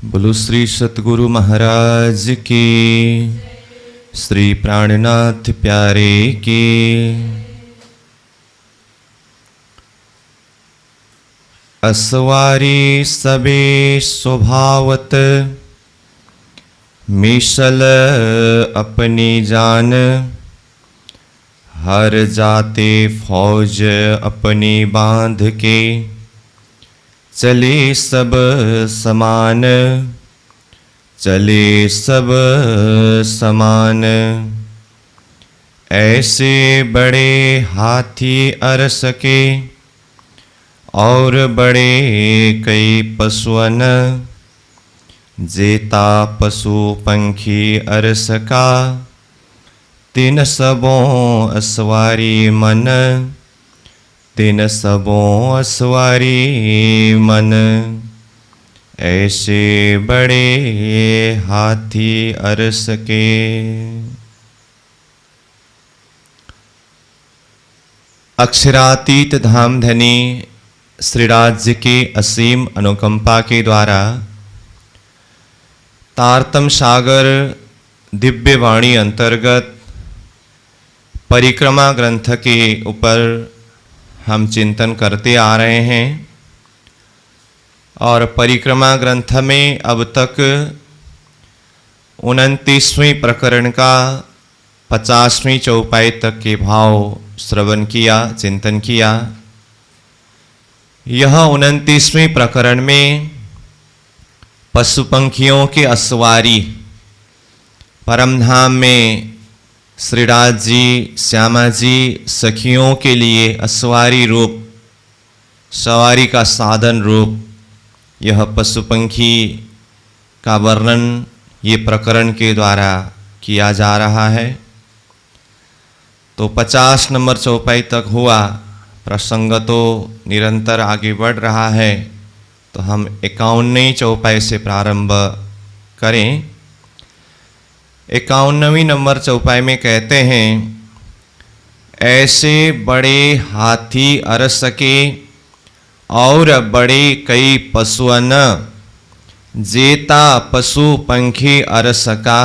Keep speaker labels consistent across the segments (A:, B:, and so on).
A: बोलो श्री सतगुरु महाराज की, श्री प्राणनाथ प्यारे की। असवारी सबे स्वभावत, मिसल अपनी जान। हर जाते फौज अपनी बांध के, चले सब समान। चले सब समान। ऐसे बड़े हाथी अरस के, और बड़े कई पशुअन। जेता पशु पंखी अरस का, तिन सबों असवारी मन। तिन सबों असवारी मन। ऐसे बड़े हाथी अरस के। अक्षरातीत धामधनी श्रीराज जी की असीम अनुकंपा के द्वारा तारतम सागर दिव्य वाणी अंतर्गत परिक्रमा ग्रंथ के ऊपर हम चिंतन करते आ रहे हैं। और परिक्रमा ग्रंथ में अब तक 29वें प्रकरण का 50वें चौपाई तक के भाव श्रवण किया, चिंतन किया। यह 29वें प्रकरण में पशु पंखियों के असवारी परमधाम में श्रीराज जी, श्यामा जी सखियों के लिए असवारी रूप, सवारी का साधन रूप यह पशु पंखी का वर्णन ये प्रकरण के द्वारा किया जा रहा है। तो 50 नंबर चौपाई तक हुआ, प्रसंग तो निरंतर आगे बढ़ रहा है। तो हम 51वें चौपाई से प्रारंभ करें। 51वें नंबर चौपाई में कहते हैं, ऐसे बड़े हाथी अरस के, और बड़े कई पशुअन। जेता पशु पंखी अरस का,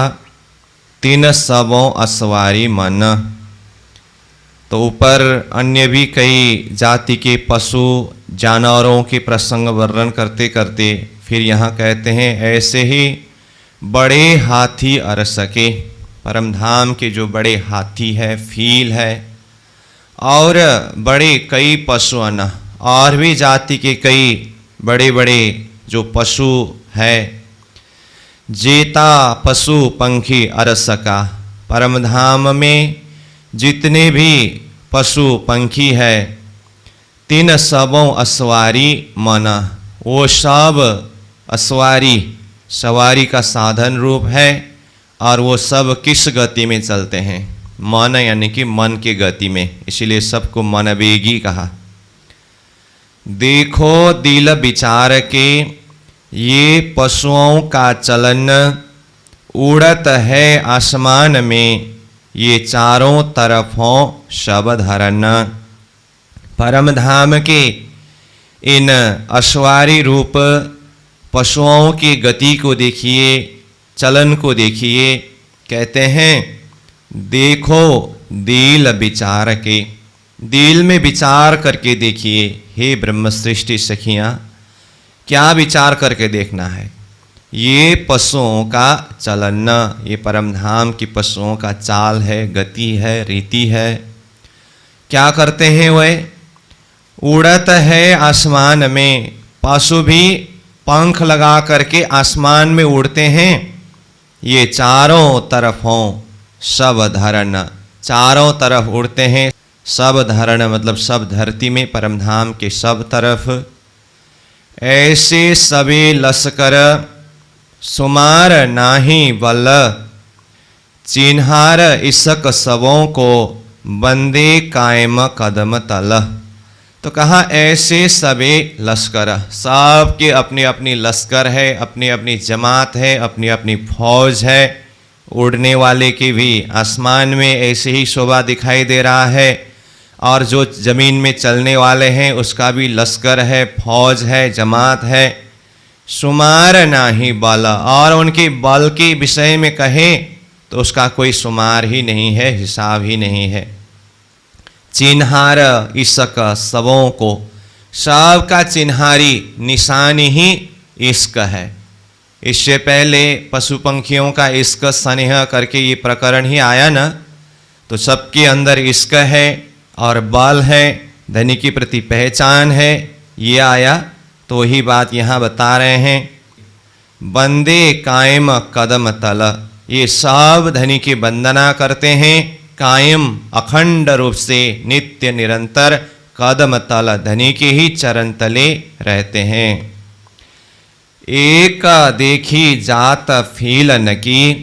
A: तिन सबों असवारी मन। तो ऊपर अन्य भी कई जाति के पशु जानवरों के प्रसंग वर्णन करते करते फिर यहाँ कहते हैं, ऐसे ही बड़े हाथी अरस के। परमधाम के जो बड़े हाथी है, फील है, और बड़े कई पशुअन, और भी जाति के कई बड़े बड़े जो पशु है। जेता पशु पंखी अरस का, परमधाम में जितने भी पशु पंखी है, तिन सबों असवारी मन। वो सब असवारी, सवारी का साधन रूप है। और वो सब किस गति में चलते हैं? मन, यानी कि मन के गति में, इसीलिए सबको मनवेगी कहा। देखो दिल विचार के, ये पशुओं का चलन। उड़त है आसमान में, ये चारों तरफों शब धरन। परमधाम के इन अश्वारी रूप पशुओं की गति को देखिए, चलन को देखिए। कहते हैं, देखो दिल विचार के, दिल में विचार करके देखिए। हे ब्रह्म सृष्टि सखियाँ, क्या विचार करके देखना है? ये पशुओं का चलन, ये परमधाम की पशुओं का चाल है, गति है, रीति है। क्या करते हैं वह? उड़त है आसमान में, पशु भी पंख लगा करके आसमान में उड़ते हैं। ये चारों तरफों सब धरण, चारों तरफ उड़ते हैं। सब धरण मतलब सब धरती में, परमधाम के सब तरफ। ऐसे सबे लश्कर, सुमार नाही बल। चिन्हार इसक सबों को, बंदे कायम कदम तल। तो कहा, ऐसे सबे लश्कर, सबके अपनी अपनी लश्कर है, अपनी अपनी जमात है, अपनी अपनी फौज है। उड़ने वाले की भी आसमान में ऐसे ही शोभा दिखाई दे रहा है, और जो जमीन में चलने वाले हैं उसका भी लश्कर है, फौज है, जमात है। शुमार नाही बल, और उनके बल के विषय में कहें तो उसका कोई शुमार ही नहीं है, हिसाब ही नहीं है। चिन्हार इश्क सबों को, सबका चिन्हारी निशानी ही इश्क है। इससे पहले पशु पंखियों का इश्क स्नेह करके ये प्रकरण ही आया ना, तो सबके अंदर इश्क है और बल है, धनी के प्रति पहचान है, ये आया। तो वही बात यहाँ बता रहे हैं, बंदे कायम कदम तल, ये सब धनी की वंदना करते हैं कायम अखंड रूप से, नित्य निरंतर कदम तल, धनी के ही चरण तले रहते हैं। एक देखी जात फील न की,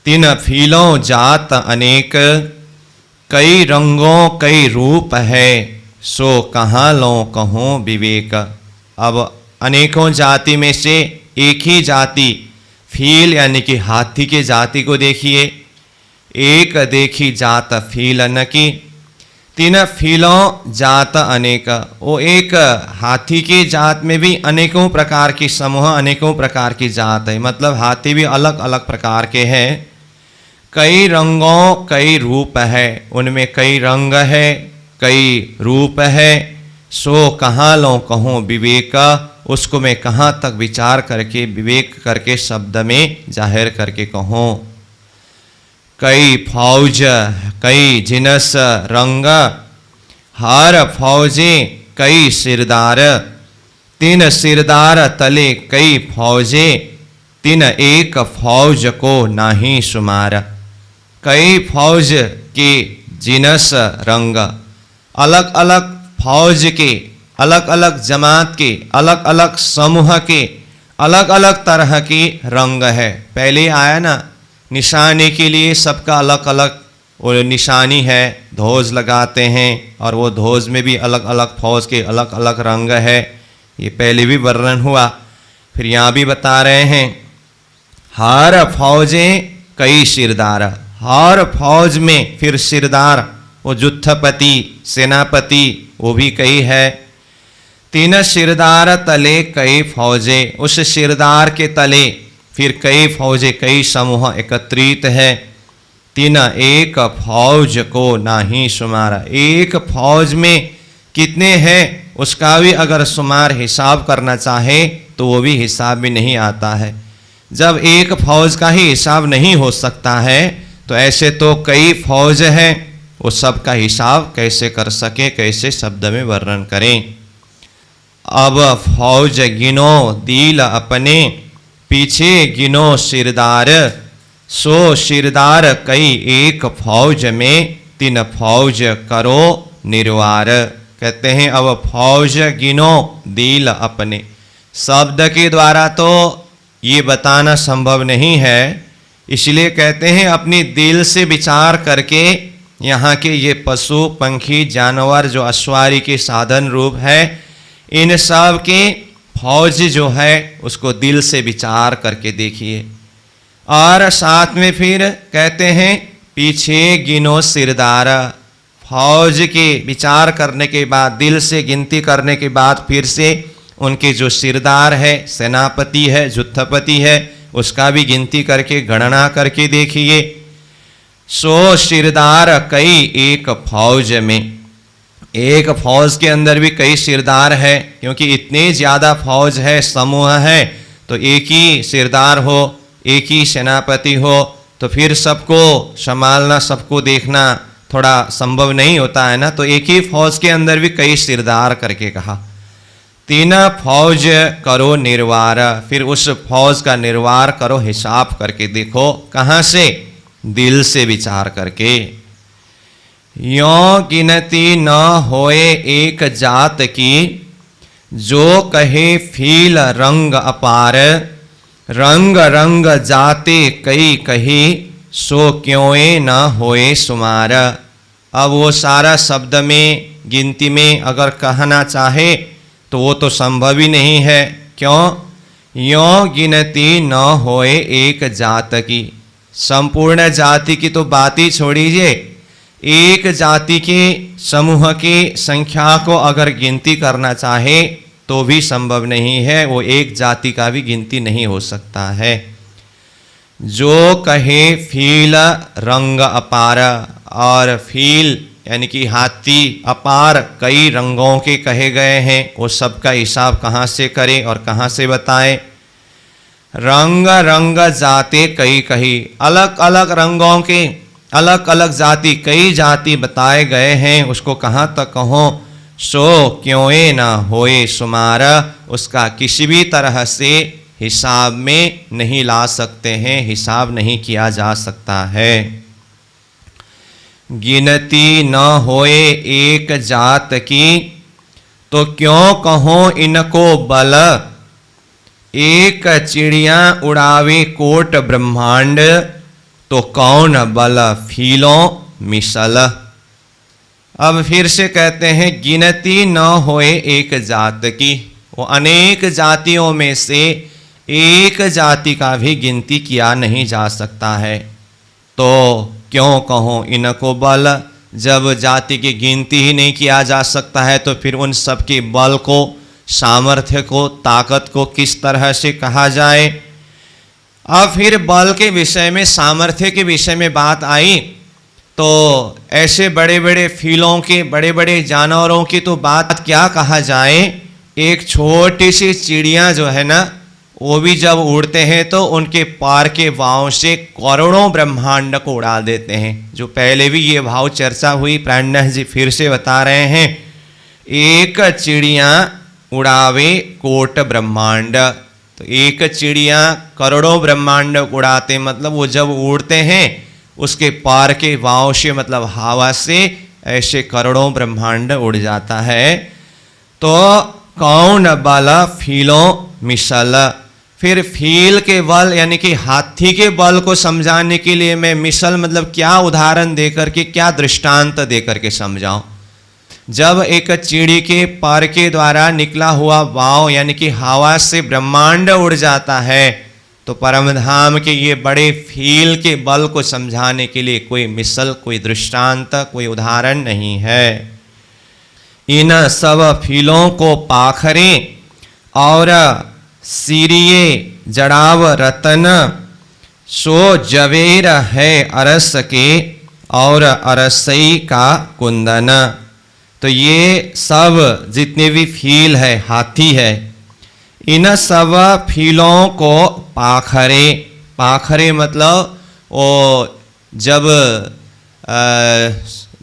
A: तीन फीलों जात अनेक, कई रंगों कई रूप है, सो कहाँ लो कहूँ विवेक। अब अनेकों जाति में से एक ही जाति फील यानी कि हाथी के जाति को देखिए, एक देखी जात फील न की, तीन फीलों जात अनेक। वो एक हाथी की जात में भी अनेकों प्रकार की समूह, अनेकों प्रकार की जात है, मतलब हाथी भी अलग अलग प्रकार के हैं। कई रंगों कई रूप है, उनमें कई रंग है, कई रूप है। सो कहाँ लो कहूँ विवेक, उसको मैं कहाँ तक विचार करके विवेक करके शब्द में जाहिर करके कहूँ। कई फौज कई जिनस रंग, हर फौजे कई सिरदार, तीन सिरदार तले कई फौजे, तीन एक फौज को नाही शुमार। कई फौज के जिनस रंग, अलग अलग फौज के, अलग अलग जमात के, अलग अलग समूह के, अलग अलग तरह की रंग है। पहले आया ना, निशानी के लिए सबका अलग अलग वो निशानी है, ध्वज लगाते हैं, और वो ध्वज में भी अलग अलग फौज के अलग अलग रंग है। ये पहले भी वर्णन हुआ, फिर यहाँ भी बता रहे हैं, हर फौजे कई सिरदार, हर फौज में फिर सिरदार, वो युद्धपति सेनापति वो भी कई है। तीन सिरदार तले कई फौजे, उस सिरदार के तले फिर कई फौजे कई समूह एकत्रित है। तीन एक फौज को नाही शुमार, एक फौज में कितने हैं उसका भी अगर शुमार हिसाब करना चाहे तो वो भी हिसाब में नहीं आता है। जब एक फौज का ही हिसाब नहीं हो सकता है तो ऐसे तो कई फौज हैं, वो सब का हिसाब कैसे कर सके, कैसे शब्द में वर्णन करें। अब फौज गिनो दिल अपने, पीछे गिनो सिरदार, सो सिरदार कई एक फौज में, तीन फौज करो निर्वार। कहते हैं अब फौज गिनो दिल अपने, शब्द के द्वारा तो ये बताना संभव नहीं है, इसलिए कहते हैं अपनी दिल से विचार करके यहाँ के ये पशु पंखी जानवर जो अश्वारी के साधन रूप है, इन सब के फौज जो है उसको दिल से विचार करके देखिए। और साथ में फिर कहते हैं पीछे गिनो सिरदार, फौज के विचार करने के बाद, दिल से गिनती करने के बाद फिर से उनके जो सिरदार है, सेनापति है, युद्धपति है, उसका भी गिनती करके गणना करके देखिए। सो सिरदार कई एक फौज में, एक फौज के अंदर भी कई सिरदार है, क्योंकि इतने ज़्यादा फौज है, समूह है, तो एक ही सिरदार हो, एक ही सेनापति हो, तो फिर सबको संभालना, सबको देखना थोड़ा संभव नहीं होता है ना। तो एक ही फौज के अंदर भी कई सिरदार करके कहा। तीन फौज करो निर्वार, फिर उस फौज का निर्वार करो, हिसाब करके देखो, कहाँ से, दिल से विचार करके। यों गिनती न होए एक जात की, जो कहे फील रंग अपार, रंग रंग जाते कई कही, सो क्यों न होए सुमार। अब वो सारा शब्द में गिनती में अगर कहना चाहे तो वो तो संभव ही नहीं है। क्यों? यों गिनती न होए एक जात की, संपूर्ण जाति की तो बात ही छोड़िए, एक जाति के समूह की संख्या को अगर गिनती करना चाहे तो भी संभव नहीं है, वो एक जाति का भी गिनती नहीं हो सकता है। जो कहे फील रंग अपार, और फील यानी कि हाथी अपार कई रंगों के कहे गए हैं, वो सबका हिसाब कहाँ से करें और कहाँ से बताएं। रंग रंग जाते कई कही, अलग अलग रंगों के अलग अलग जाति कई जाति बताए गए हैं, उसको कहाँ तक कहो। सो क्यों न होए सुमार, उसका किसी भी तरह से हिसाब में नहीं ला सकते हैं, हिसाब नहीं किया जा सकता है। गिनती न होए एक जात की, तो क्यों कहो इनको बल। एक चिड़िया उड़ावे कोट ब्रह्मांड, तो कौन बल फीलों मिसल। अब फिर से कहते हैं, गिनती न होए एक जात की, वो अनेक जातियों में से एक जाति का भी गिनती किया नहीं जा सकता है। तो क्यों कहो इनको बल, जब जाति की गिनती ही नहीं किया जा सकता है तो फिर उन सब के बल को, सामर्थ्य को, ताकत को किस तरह से कहा जाए। अब फिर बल के विषय में, सामर्थ्य के विषय में बात आई तो ऐसे बड़े बड़े फीलों के, बड़े बड़े जानवरों की तो बात क्या कहा जाए। एक छोटी सी चिड़िया जो है ना, वो भी जब उड़ते हैं तो उनके पैर के भाव से करोड़ों ब्रह्मांड को उड़ा देते हैं। जो पहले भी ये भाव चर्चा हुई, प्राणनाथ जी फिर से बता रहे हैं। एक चिड़िया उड़ावे कोट ब्रह्मांड, तो एक चिड़िया करोड़ों ब्रह्मांड उड़ाते, मतलब वो जब उड़ते हैं उसके पैर के भाव से, मतलब हवा से ऐसे करोड़ों ब्रह्मांड उड़ जाता है। तो कौन बल फीलों मिसल, फिर फील के बल यानी कि हाथी के बल को समझाने के लिए मैं मिसल मतलब क्या उदाहरण देकर के, क्या दृष्टांत देकर के समझाऊं। जब एक चिड़ी के पैर के द्वारा निकला हुआ वाव यानी कि हवा से ब्रह्मांड उड़ जाता है, तो परमधाम के ये बड़े फील के बल को समझाने के लिए कोई मिसल, कोई दृष्टांत, कोई उदाहरण नहीं है। इन सब फीलों को पाखरे और सीरिये जड़ाव रतन, सो जवेर है अरस के और अरसई का कुंदन। तो ये सब जितने भी फील है, हाथी है, इन सब फीलों को पाखरे, पाखरे मतलब वो जब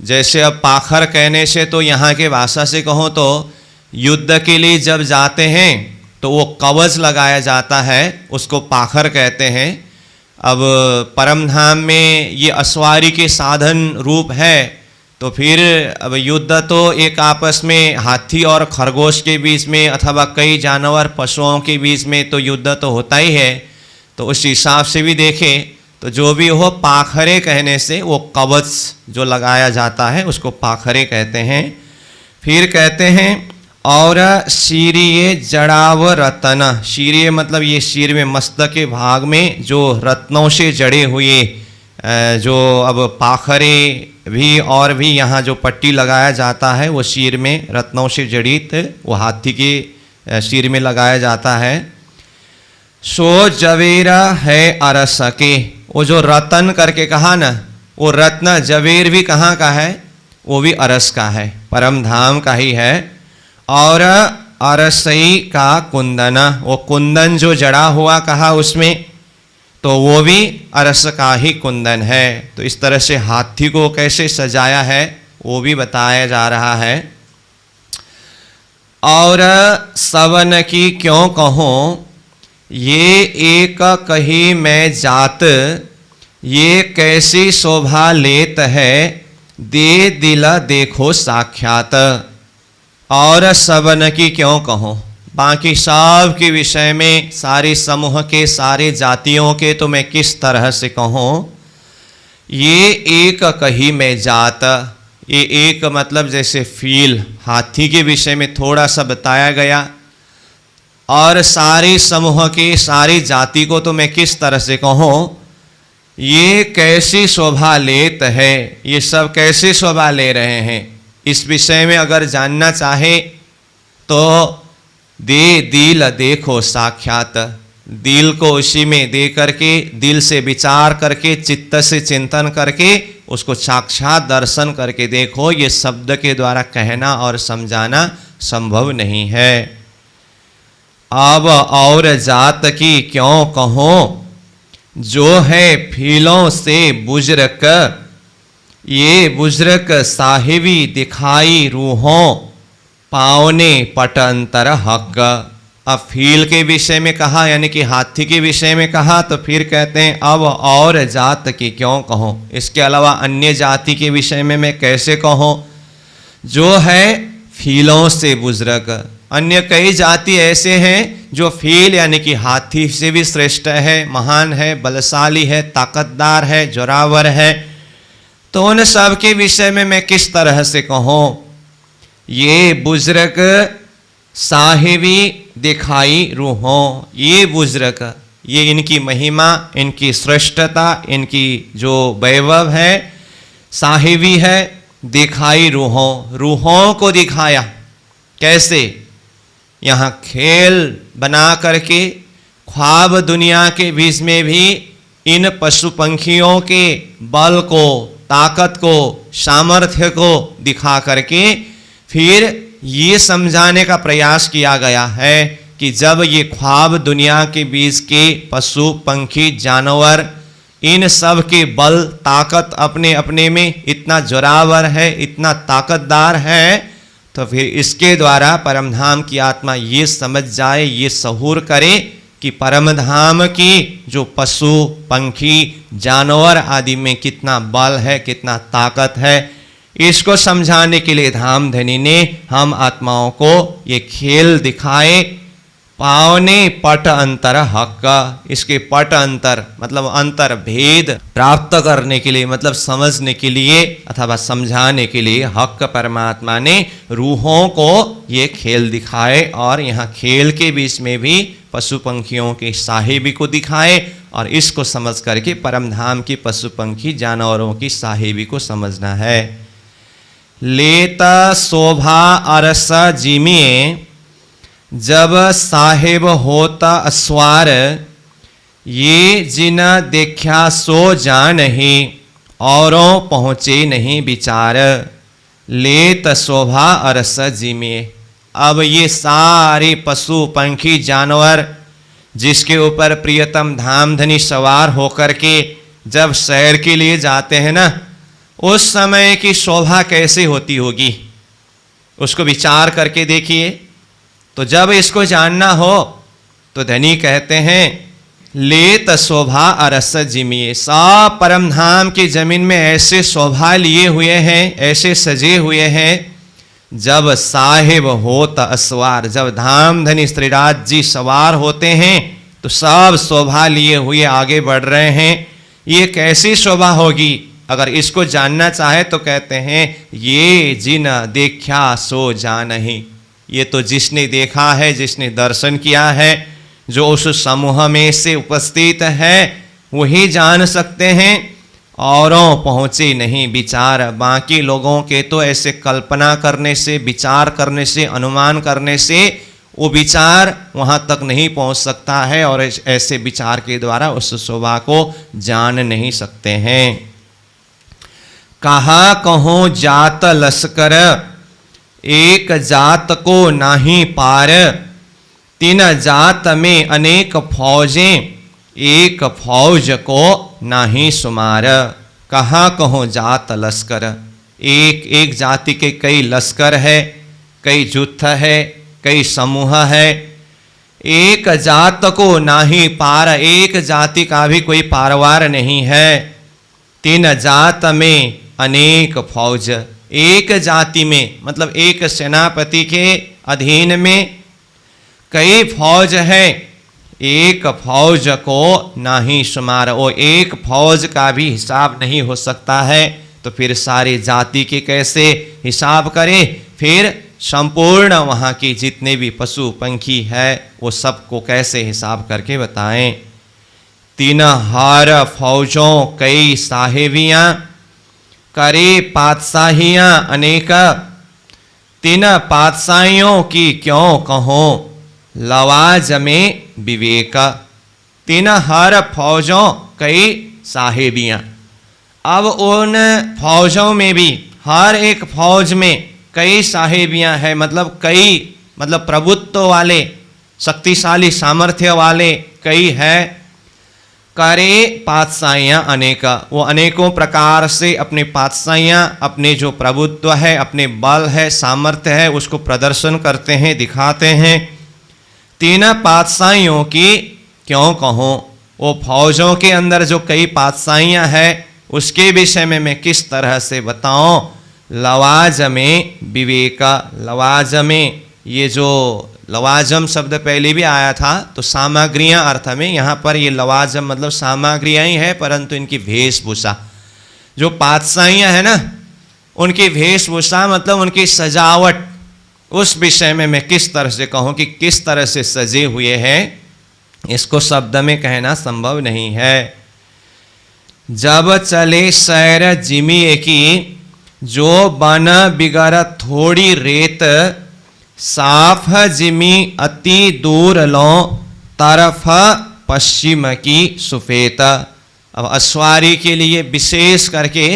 A: जैसे अब पाखर कहने से तो यहाँ के भाषा से कहो तो युद्ध के लिए जब जाते हैं तो वो कवच लगाया जाता है, उसको पाखर कहते हैं। अब परमधाम में ये अस्वारी के साधन रूप है, तो फिर अब युद्ध तो एक आपस में हाथी और खरगोश के बीच में अथवा कई जानवर पशुओं के बीच में तो युद्ध तो होता ही है। तो उस हिसाब से भी देखें तो जो भी हो, पाखरे कहने से वो कवच जो लगाया जाता है उसको पाखरे कहते हैं। फिर कहते हैं और शीरिये जड़ाव रतन, शीरिये मतलब ये शीर में मस्तक के भाग में जो रत्नों से जड़े हुए, जो अब पाखरे भी और भी यहाँ जो पट्टी लगाया जाता है वो शीर में रत्नों से जड़ित वो हाथी के शीर में लगाया जाता है। सो जवेरा है अरस के, वो जो रतन करके कहा ना, वो रत्न जवेर भी कहाँ का है, वो भी अरस का है, परम धाम का ही है। और अरसई का कुंदन, वो कुंदन जो जड़ा हुआ कहा उसमें, तो वो भी अरस का ही कुंदन है। तो इस तरह से हाथी को कैसे सजाया है वो भी बताया जा रहा है। और सवन की क्यों कहूँ, ये एक कही मैं जात, ये कैसी शोभा लेत है, दे दिला देखो साक्षात। और सवन की क्यों कहूँ, बाकी सब के विषय में, सारे समूह के, सारे जातियों के तो मैं किस तरह से कहूँ। ये एक कही मैं जात, ये एक मतलब जैसे फील, हाथी के विषय में थोड़ा सा बताया गया, और सारे समूह के, सारी जाति को तो मैं किस तरह से कहूँ। ये कैसी शोभा लेत है, ये सब कैसे शोभा ले रहे हैं, इस विषय में अगर जानना चाहे तो दे दिल देखो साक्षात, दिल को उसी में दे करके, दिल से विचार करके, चित्त से चिंतन करके उसको साक्षात दर्शन करके देखो। ये शब्द के द्वारा कहना और समझाना संभव नहीं है। अब और जात की क्यों कहो, जो है फीलों से बुजुर्ग, ये बुजुर्ग साहिबी दिखाई रूहों, पावने पट अंतर हक। अब फील के विषय में कहा, यानी कि हाथी के विषय में कहा, तो फिर कहते हैं अब और जात की क्यों कहो, इसके अलावा अन्य जाति के विषय में मैं कैसे कहूँ। जो है फीलों से बुजुर्ग, अन्य कई जाति ऐसे हैं जो फील यानी कि हाथी से भी श्रेष्ठ है, महान है, बलशाली है, ताकतदार है, जोरावर है। तो उन सब के विषय में मैं किस तरह से कहूँ। ये बुजुर्ग साहिबी दिखाई रूहों, ये बुजुर्ग, ये इनकी महिमा, इनकी श्रेष्ठता, इनकी जो वैभव है, साहिबी है, दिखाई रूहों, रूहों को दिखाया। कैसे? यहाँ खेल बना करके ख्वाब दुनिया के बीच में भी इन पशु पंखियों के बल को, ताकत को, सामर्थ्य को दिखा करके फिर ये समझाने का प्रयास किया गया है कि जब ये ख्वाब दुनिया के बीच के पशु पंखी जानवर, इन सब के बल ताकत अपने अपने में इतना जोरावर है, इतना ताकतदार है, तो फिर इसके द्वारा परमधाम की आत्मा ये समझ जाए, ये सहूर करे कि परमधाम की जो पशु पंखी जानवर आदि में कितना बल है, कितना ताकत है। इसको समझाने के लिए धामधनी ने हम आत्माओं को ये खेल दिखाए। पावने पट अंतर हक, इसके पट अंतर मतलब अंतर भेद प्राप्त करने के लिए, मतलब समझने के लिए अथवा समझाने के लिए हक परमात्मा ने रूहों को ये खेल दिखाए। और यहाँ खेल के बीच में भी पशु पंखियों के साहिबी को दिखाए, और इसको समझ करके परमधाम की पशु पंखी जानवरों की साहिबी को समझना है। लेता शोभा अरस जिमिए, जब साहेब होता अस्वार, ये जिन देखा सो जानहि, औरों पहुँचे नहीं विचार। लेत शोभा अरस जिमिए, अब ये सारे पशु पंखी जानवर जिसके ऊपर प्रियतम धामधनी सवार होकर के जब सैर के लिए जाते हैं ना, उस समय की शोभा कैसे होती होगी, उसको विचार करके देखिए। तो जब इसको जानना हो तो धनी कहते हैं लेत शोभा अरस जिमिए, सब परमधाम की जमीन में ऐसे शोभा लिए हुए हैं, ऐसे सजे हुए हैं। जब साहिब होत अस्वार, जब धामधनी श्रीराज जी सवार होते हैं तो सब शोभा लिए हुए आगे बढ़ रहे हैं। ये कैसी शोभा होगी, अगर इसको जानना चाहे तो कहते हैं ये जिन देखा सो जानहि, ये तो जिसने देखा है, जिसने दर्शन किया है, जो उस समूह में से उपस्थित है वही जान सकते हैं। औरों पहुँचे नहीं विचार, बाकी लोगों के तो ऐसे कल्पना करने से, विचार करने से, अनुमान करने से वो विचार वहाँ तक नहीं पहुँच सकता है, और ऐसे विचार के द्वारा उस शोभा को जान नहीं सकते हैं। कहा कहो जात लश्कर, एक जात को नाही पार, तीन जात में अनेक फौजें, एक फौज को नाही शुमार। कहाँ कहो जात लश्कर, एक एक जाति के कई लश्कर है, कई जुत्थ है, कई समूह है। एक जात को नाही पार, एक जाति का भी कोई पारवार नहीं है। तीन जात में अनेक फौज, एक जाति में मतलब एक सेनापति के अधीन में कई फौज है, एक फौज को नाही शुमार, वो एक फौज का भी हिसाब नहीं हो सकता है। तो फिर सारे जाति के कैसे हिसाब करें, फिर संपूर्ण वहाँ की जितने भी पशु पंखी है वो सबको कैसे हिसाब करके बताएं। तीन हार फौजों कई साहेबियाँ, करे पातशाहियाँ अनेक, तीन पातशाहियों की क्यों कहो, लवाजमे विवेक। तीन हर फौजों कई साहेबियां। अब उन फौजों में भी हर एक फौज में कई साहेबियां हैं, मतलब प्रभुत्व वाले, शक्तिशाली सामर्थ्य वाले कई है। करे पातशाहियाँ अनेका, वो अनेकों प्रकार से अपने पातशाहियाँ, अपने जो प्रभुत्व है, अपने बल है, सामर्थ्य है, उसको प्रदर्शन करते हैं, दिखाते हैं। तीन पातशाहियों की क्यों कहूँ, वो फौजों के अंदर जो कई पातशाहियाँ हैं उसके विषय में मैं किस तरह से बताऊं। लवाजमे विवेका। लवाजमे, ये जो लवाजम शब्द पहले भी आया था तो सामग्रियां अर्थ में, यहाँ पर ये लवाजम मतलब सामग्रियां ही है, परंतु इनकी वेशभूषा, जो पातशाहियां है ना, उनकी वेशभूषा मतलब उनकी सजावट, उस विषय में मैं किस तरह से कहूँ कि किस तरह से सजे हुए हैं, इसको शब्द में कहना संभव नहीं है। जब चले सैर जिमी की, जो बन बिगर थोड़ी रेत, साफ जिमी अति दूर लो, तरफ पश्चिम की सुफेत। अब अश्वारी के लिए विशेष करके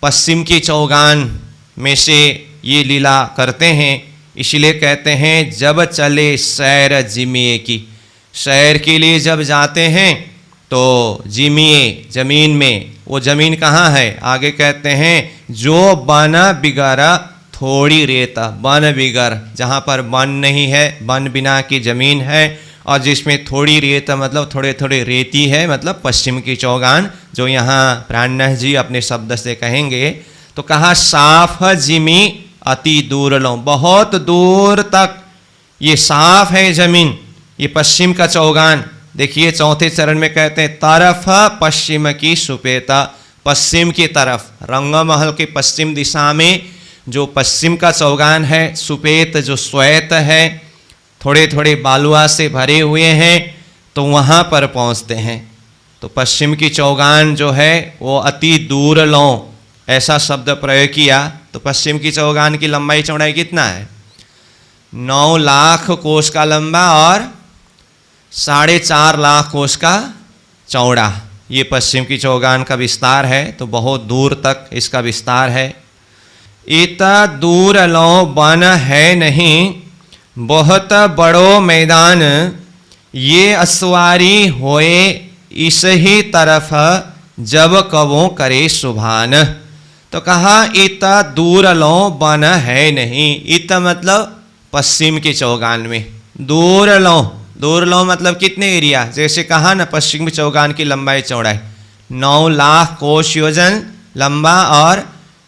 A: पश्चिम की चौगान में से ये लीला करते हैं, इसलिए कहते हैं जब चले सैर जिमिए की। सैर के लिए जब जाते हैं तो जिमिए, जमीन में, वो जमीन कहाँ है, आगे कहते हैं जो बन बिगर थोड़ी रेता। वन बिगर, जहाँ पर वन नहीं है, वन बिना की जमीन है, और जिसमें थोड़ी रेत मतलब थोड़े थोड़े रेती है, मतलब पश्चिम की चौगान, जो यहाँ प्राणनाथ जी अपने शब्द से कहेंगे। तो कहा साफ जिमी अति दूर लो, बहुत दूर तक ये साफ है जमीन, ये पश्चिम का चौगान। देखिए चौथे चरण में कहते हैं तरफ पश्चिम की सुपेता, पश्चिम की तरफ, रंगमहल के पश्चिम दिशा में जो पश्चिम का चौगान है, सुपेत जो श्वेत है, थोड़े थोड़े बालुआ से भरे हुए हैं, तो वहाँ पर पहुँचते हैं। तो पश्चिम की चौगान जो है वो अति दूर लो, ऐसा शब्द प्रयोग किया। तो पश्चिम की चौगान की लंबाई चौड़ाई कितना है, 9 लाख कोस का लंबा और 4.5 लाख कोस का चौड़ा, ये पश्चिम की चौगान का विस्तार है। तो बहुत दूर तक इसका विस्तार है। इतना दूर लो बन है नहीं, बहुत बड़ो मैदान, ये अश्वारी होए इस ही तरफ, जब कबो करे सुभान। तो कहा इतना दूर लो बन है नहीं, इत मतलब पश्चिम की चौगान में, दूर लो, दूर लो मतलब कितने एरिया, जैसे कहा ना पश्चिम की चौगान की लंबाई चौड़ाई 9 लाख कोस योजन लंबा और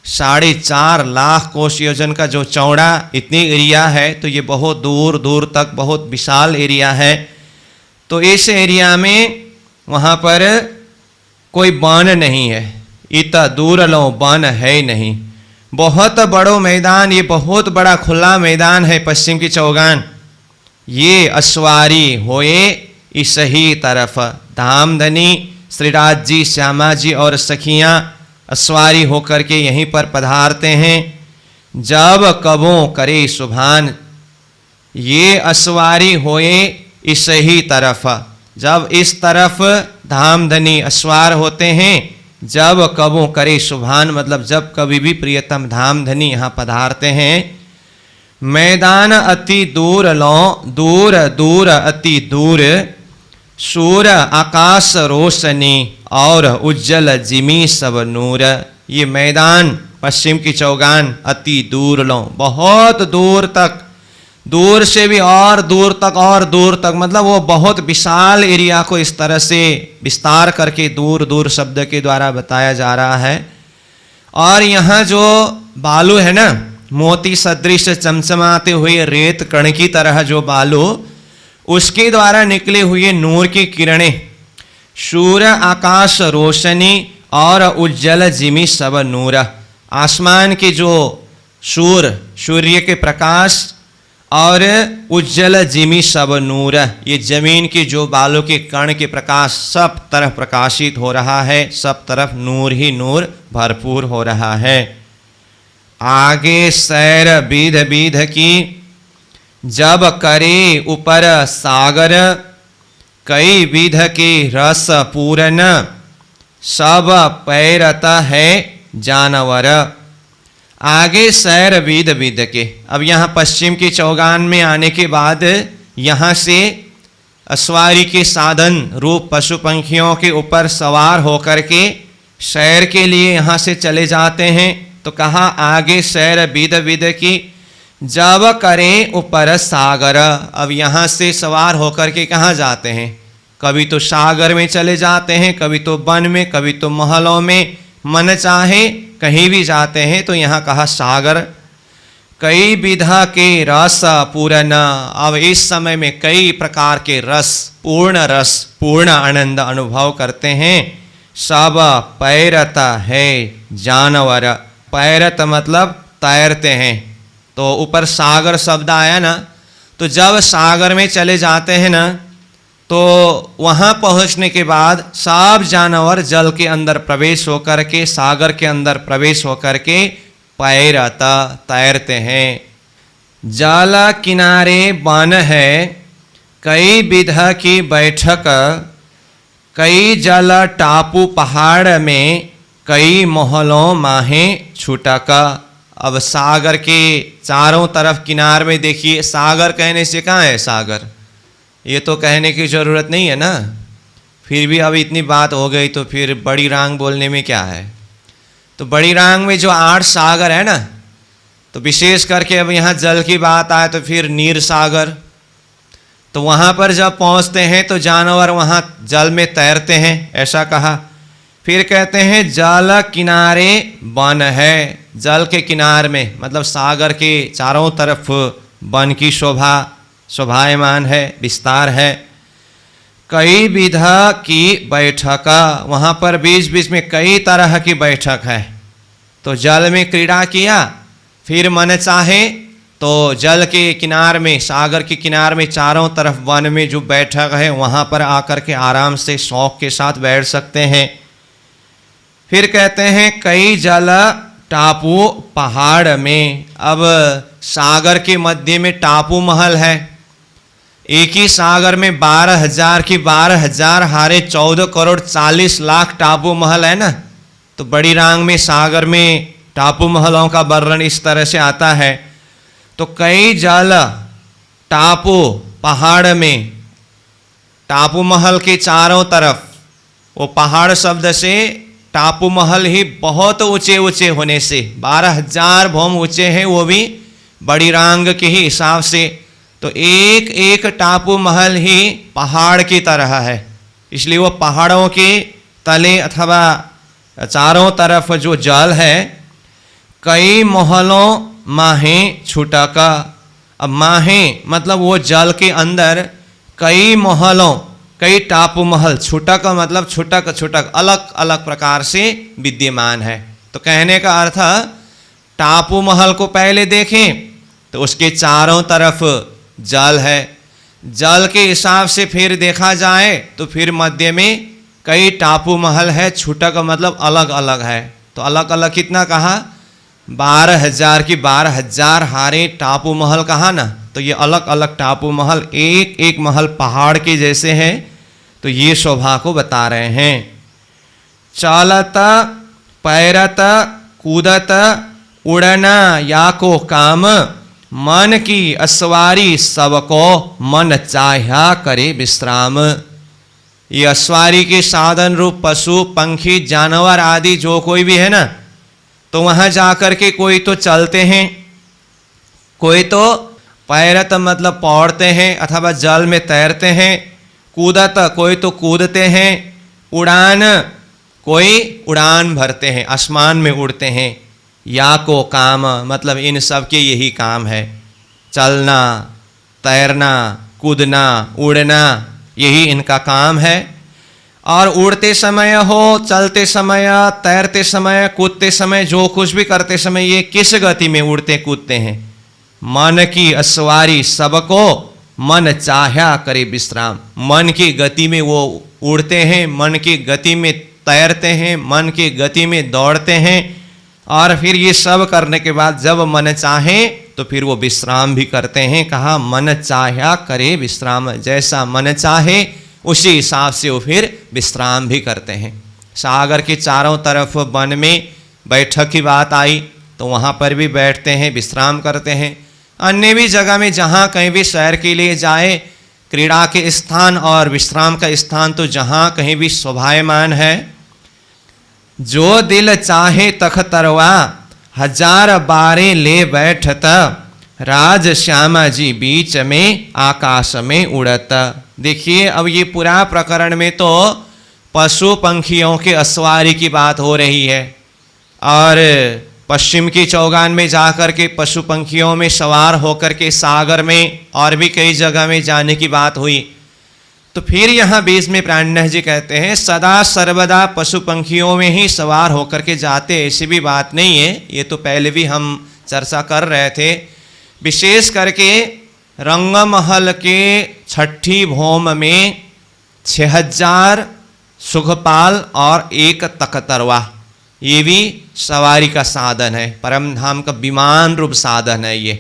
A: 4.5 लाख कोस योजन का जो चौड़ा, इतनी एरिया है। तो ये बहुत दूर दूर तक बहुत विशाल एरिया है। तो इस एरिया में वहाँ पर कोई वन नहीं है, इतना दूर लो वन है नहीं। बहुत बड़ो मैदान, ये बहुत बड़ा खुला मैदान है पश्चिम की चौगान। ये अश्वारी होए इस ही तरफ, धामधनी श्रीराज जी, श्यामा जी और सखियाँ अश्वारी होकर के यहीं पर पधारते हैं। जब कबो करे सुभान, ये अश्वारी होए इस ही तरफ, जब इस तरफ धामधनी अश्वार होते हैं, जब कबो करे सुभान मतलब जब कभी भी प्रियतम धामधनी यहाँ पधारते हैं। मैदान अति दूर लो, दूर दूर अति दूर, सूर आकाश रोशनी और उज्जवल जिमी सब नूर। ये मैदान पश्चिम की चौगान अति दूर लो, बहुत दूर तक, दूर से भी और दूर तक और दूर तक, मतलब वो बहुत विशाल एरिया को इस तरह से विस्तार करके दूर दूर शब्द के द्वारा बताया जा रहा है। और यहाँ जो बालू है ना, मोती सदृश चमचमाते हुए रेत कण की तरह जो बालू, उसके द्वारा निकले हुए नूर की किरणें, सूर्य आकाश रोशनी और उज्जवल जिमी सब नूर। आसमान के जो सूर्य के प्रकाश और उज्जवल जिमी सब नूर, ये जमीन के जो बालू के कण के प्रकाश सब तरफ प्रकाशित हो रहा है, सब तरफ नूर ही नूर भरपूर हो रहा है। आगे सैर बीध बीध की, जब करे ऊपर सागर, कई विध के रस पूरन, सब पैरत है जानवर। आगे सैर विध विध के। अब यहाँ पश्चिम के चौगान में आने के बाद यहाँ से सवारी के साधन रूप पशु पंखियों के ऊपर सवार होकर के सैर के लिए यहाँ से चले जाते हैं। तो कहा आगे सैर विध विध की, जब करें ऊपर सागर। अब यहाँ से सवार होकर के कहाँ जाते हैं? कभी तो सागर में चले जाते हैं, कभी तो वन में, कभी तो महलों में, मन चाहे कहीं भी जाते हैं। तो यहाँ कहा सागर। कई विधा के रस पूर्ण। अब इस समय में कई प्रकार के रस, पूर्ण आनंद अनुभव करते हैं। सब पैरत है जानवर। पैरत मतलब तैरते हैं। तो ऊपर सागर शब्द आया ना, तो जब सागर में चले जाते हैं ना, तो वहाँ पहुँचने के बाद सब जानवर जल के अंदर प्रवेश होकर के, सागर के अंदर प्रवेश होकर के पैरता तैरते हैं। जल किनारे वन है, कई विधा की बैठक, कई जल टापू पहाड़ में, कई मोहलों माहे छुटक। अब सागर के चारों तरफ किनार में देखिए, सागर कहने से कहाँ है सागर? ये तो कहने की ज़रूरत नहीं है ना। फिर भी अब इतनी बात हो गई तो फिर बड़ी रांग बोलने में क्या है? तो बड़ी रांग में जो 8 सागर है ना, तो विशेष करके अब यहाँ जल की बात आए तो फिर नीर सागर। तो वहाँ पर जब पहुँचते हैं तो जानवर वहाँ जल में तैरते हैं, ऐसा कहा। फिर कहते हैं जल किनारे वन है। जल के किनार में मतलब सागर के चारों तरफ वन की शोभायमान है, विस्तार है। कई विधा की बैठक, वहाँ पर बीच बीच में कई तरह की बैठक है। तो जल में क्रीड़ा किया, फिर मन चाहे तो जल के किनार में, सागर के किनार में चारों तरफ वन में जो बैठक है वहाँ पर आकर के आराम से शौक के साथ बैठ सकते हैं। फिर कहते हैं कई जल टापू पहाड़ में। अब सागर के मध्य में टापू महल है। एक ही सागर में 12,000 की 12,000 हारे 14 करोड़ 40 लाख टापू महल है ना। तो बड़ी रांग में सागर में टापू महलों का वर्णन इस तरह से आता है। तो कई जल टापू पहाड़ में, टापू महल के चारों तरफ, वो पहाड़ शब्द से टापू महल ही बहुत ऊंचे ऊंचे होने से 12,000 भौम ऊंचे हैं, वो भी बड़ी रांग के ही हिसाब से। तो एक एक टापू महल ही पहाड़ की तरह है, इसलिए वो पहाड़ों के तले अथवा चारों तरफ जो जल है। कई मोहलों माहे छुटक। अब माहे मतलब वो जल के अंदर कई मोहलों, कई टापू महल, छुटक मतलब छुटक छुटक अलग अलग प्रकार से विद्यमान है। तो कहने का अर्थ, टापू महल को पहले देखें तो उसके चारों तरफ जल है। जल के हिसाब से फिर देखा जाए तो फिर मध्य में कई टापू महल है, छुटक मतलब अलग अलग है। तो अलग अलग कितना कहा? 12,000 की 12,000 हारे टापू महल कहा ना। तो ये अलग अलग टापू महल, एक एक महल पहाड़ के जैसे हैं। तो ये शोभा को बता रहे हैं। चलत पैरत कूदत उड़ना या को काम, मन की अस्वारी सबको मन चाह्या करे विश्राम। ये अस्वारी के साधन रूप पशु पंखी जानवर आदि जो कोई भी है ना, तो वहाँ जाकर के कोई तो चलते हैं, कोई तो पैरत मतलब पौड़ते हैं अथवा जल में तैरते हैं। कूदत कोई तो कूदते हैं। उड़ान कोई उड़ान भरते हैं, आसमान में उड़ते हैं। या को काम मतलब इन सब के यही काम है, चलना, तैरना, कूदना, उड़ना, यही इनका काम है। और उड़ते समय हो, चलते समय, तैरते समय, कूदते समय, जो कुछ भी करते समय ये किस गति में उड़ते कूदते हैं? मन की अस्वारी सबको मन चाह्या करे विश्राम। मन की गति में वो उड़ते हैं, मन की गति में तैरते हैं, मन की गति में दौड़ते हैं। और फिर ये सब करने के बाद जब मन चाहे तो फिर वो विश्राम भी करते हैं। कहा मन चाह्या करे विश्राम, जैसा मन चाहे उसी हिसाब से वो फिर विश्राम भी करते हैं। सागर के चारों तरफ वन में बैठक की बात आई तो वहाँ पर भी बैठते हैं, विश्राम करते हैं। अन्य भी जगह में जहाँ कहीं भी सैर के लिए जाए, क्रीड़ा के स्थान और विश्राम का स्थान तो जहाँ कहीं भी शोभायमान है। जो दिल चाहे तख तरवा, हजार बारे ले बैठत, राज श्यामा जी बीच में आकाश में उड़त। देखिए अब ये पूरा प्रकरण में तो पशु पंखियों के अस्वारी की बात हो रही है और पश्चिम की चौगान में जाकर के पशु पंखियों में सवार होकर के सागर में और भी कई जगह में जाने की बात हुई। तो फिर यहाँ बीच में प्राणनाथ जी कहते हैं सदा सर्वदा पशु पंखियों में ही सवार होकर के जाते, ऐसी भी बात नहीं है। ये तो पहले भी हम चर्चा कर रहे थे। विशेष करके रंगमहल के छठी भौम में 6000 सुखपाल और एक तख्तरवा, ये भी सवारी का साधन है, परम धाम का विमान रूप साधन है ये।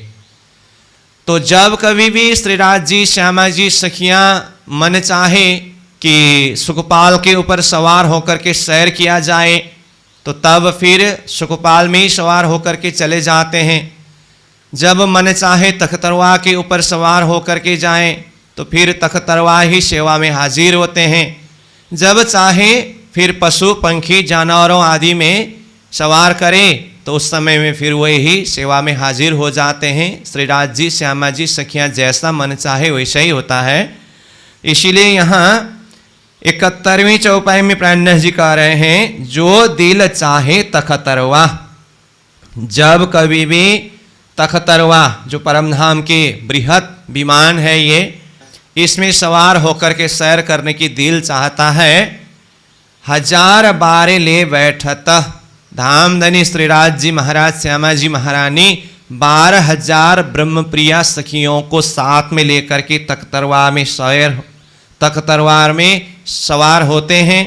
A: तो जब कभी भी श्रीराज जी श्यामा जी सखियाँ मन चाहे कि सुखपाल के ऊपर सवार होकर के सैर किया जाए तो तब फिर सुखपाल में ही सवार होकर के चले जाते हैं। जब मन चाहे तख्तरवा के ऊपर सवार होकर के जाएं तो फिर तख्तरवा ही सेवा में हाजिर होते हैं। जब चाहे फिर पशु पंखी जानवरों आदि में सवार करें तो उस समय में फिर वही सेवा में हाजिर हो जाते हैं। श्रीराज जी श्यामा जी सखियाँ जैसा मन चाहे वैसा ही होता है। इसीलिए यहाँ 71वीं चौपाई में प्राणनाथ जी कह रहे हैं जो दिल चाहे तख्तरवा। जब कभी भी तख्तरवा जो परमधाम के बृहत विमान है ये, इसमें सवार होकर के सैर करने की दिल चाहता है, हजार बारे ले बैठत। धामधनी श्रीराज जी महाराज श्यामा जी महारानी 12,000 ब्रह्मप्रिया सखियों को साथ में लेकर के तख्तरवार में सवार होते हैं।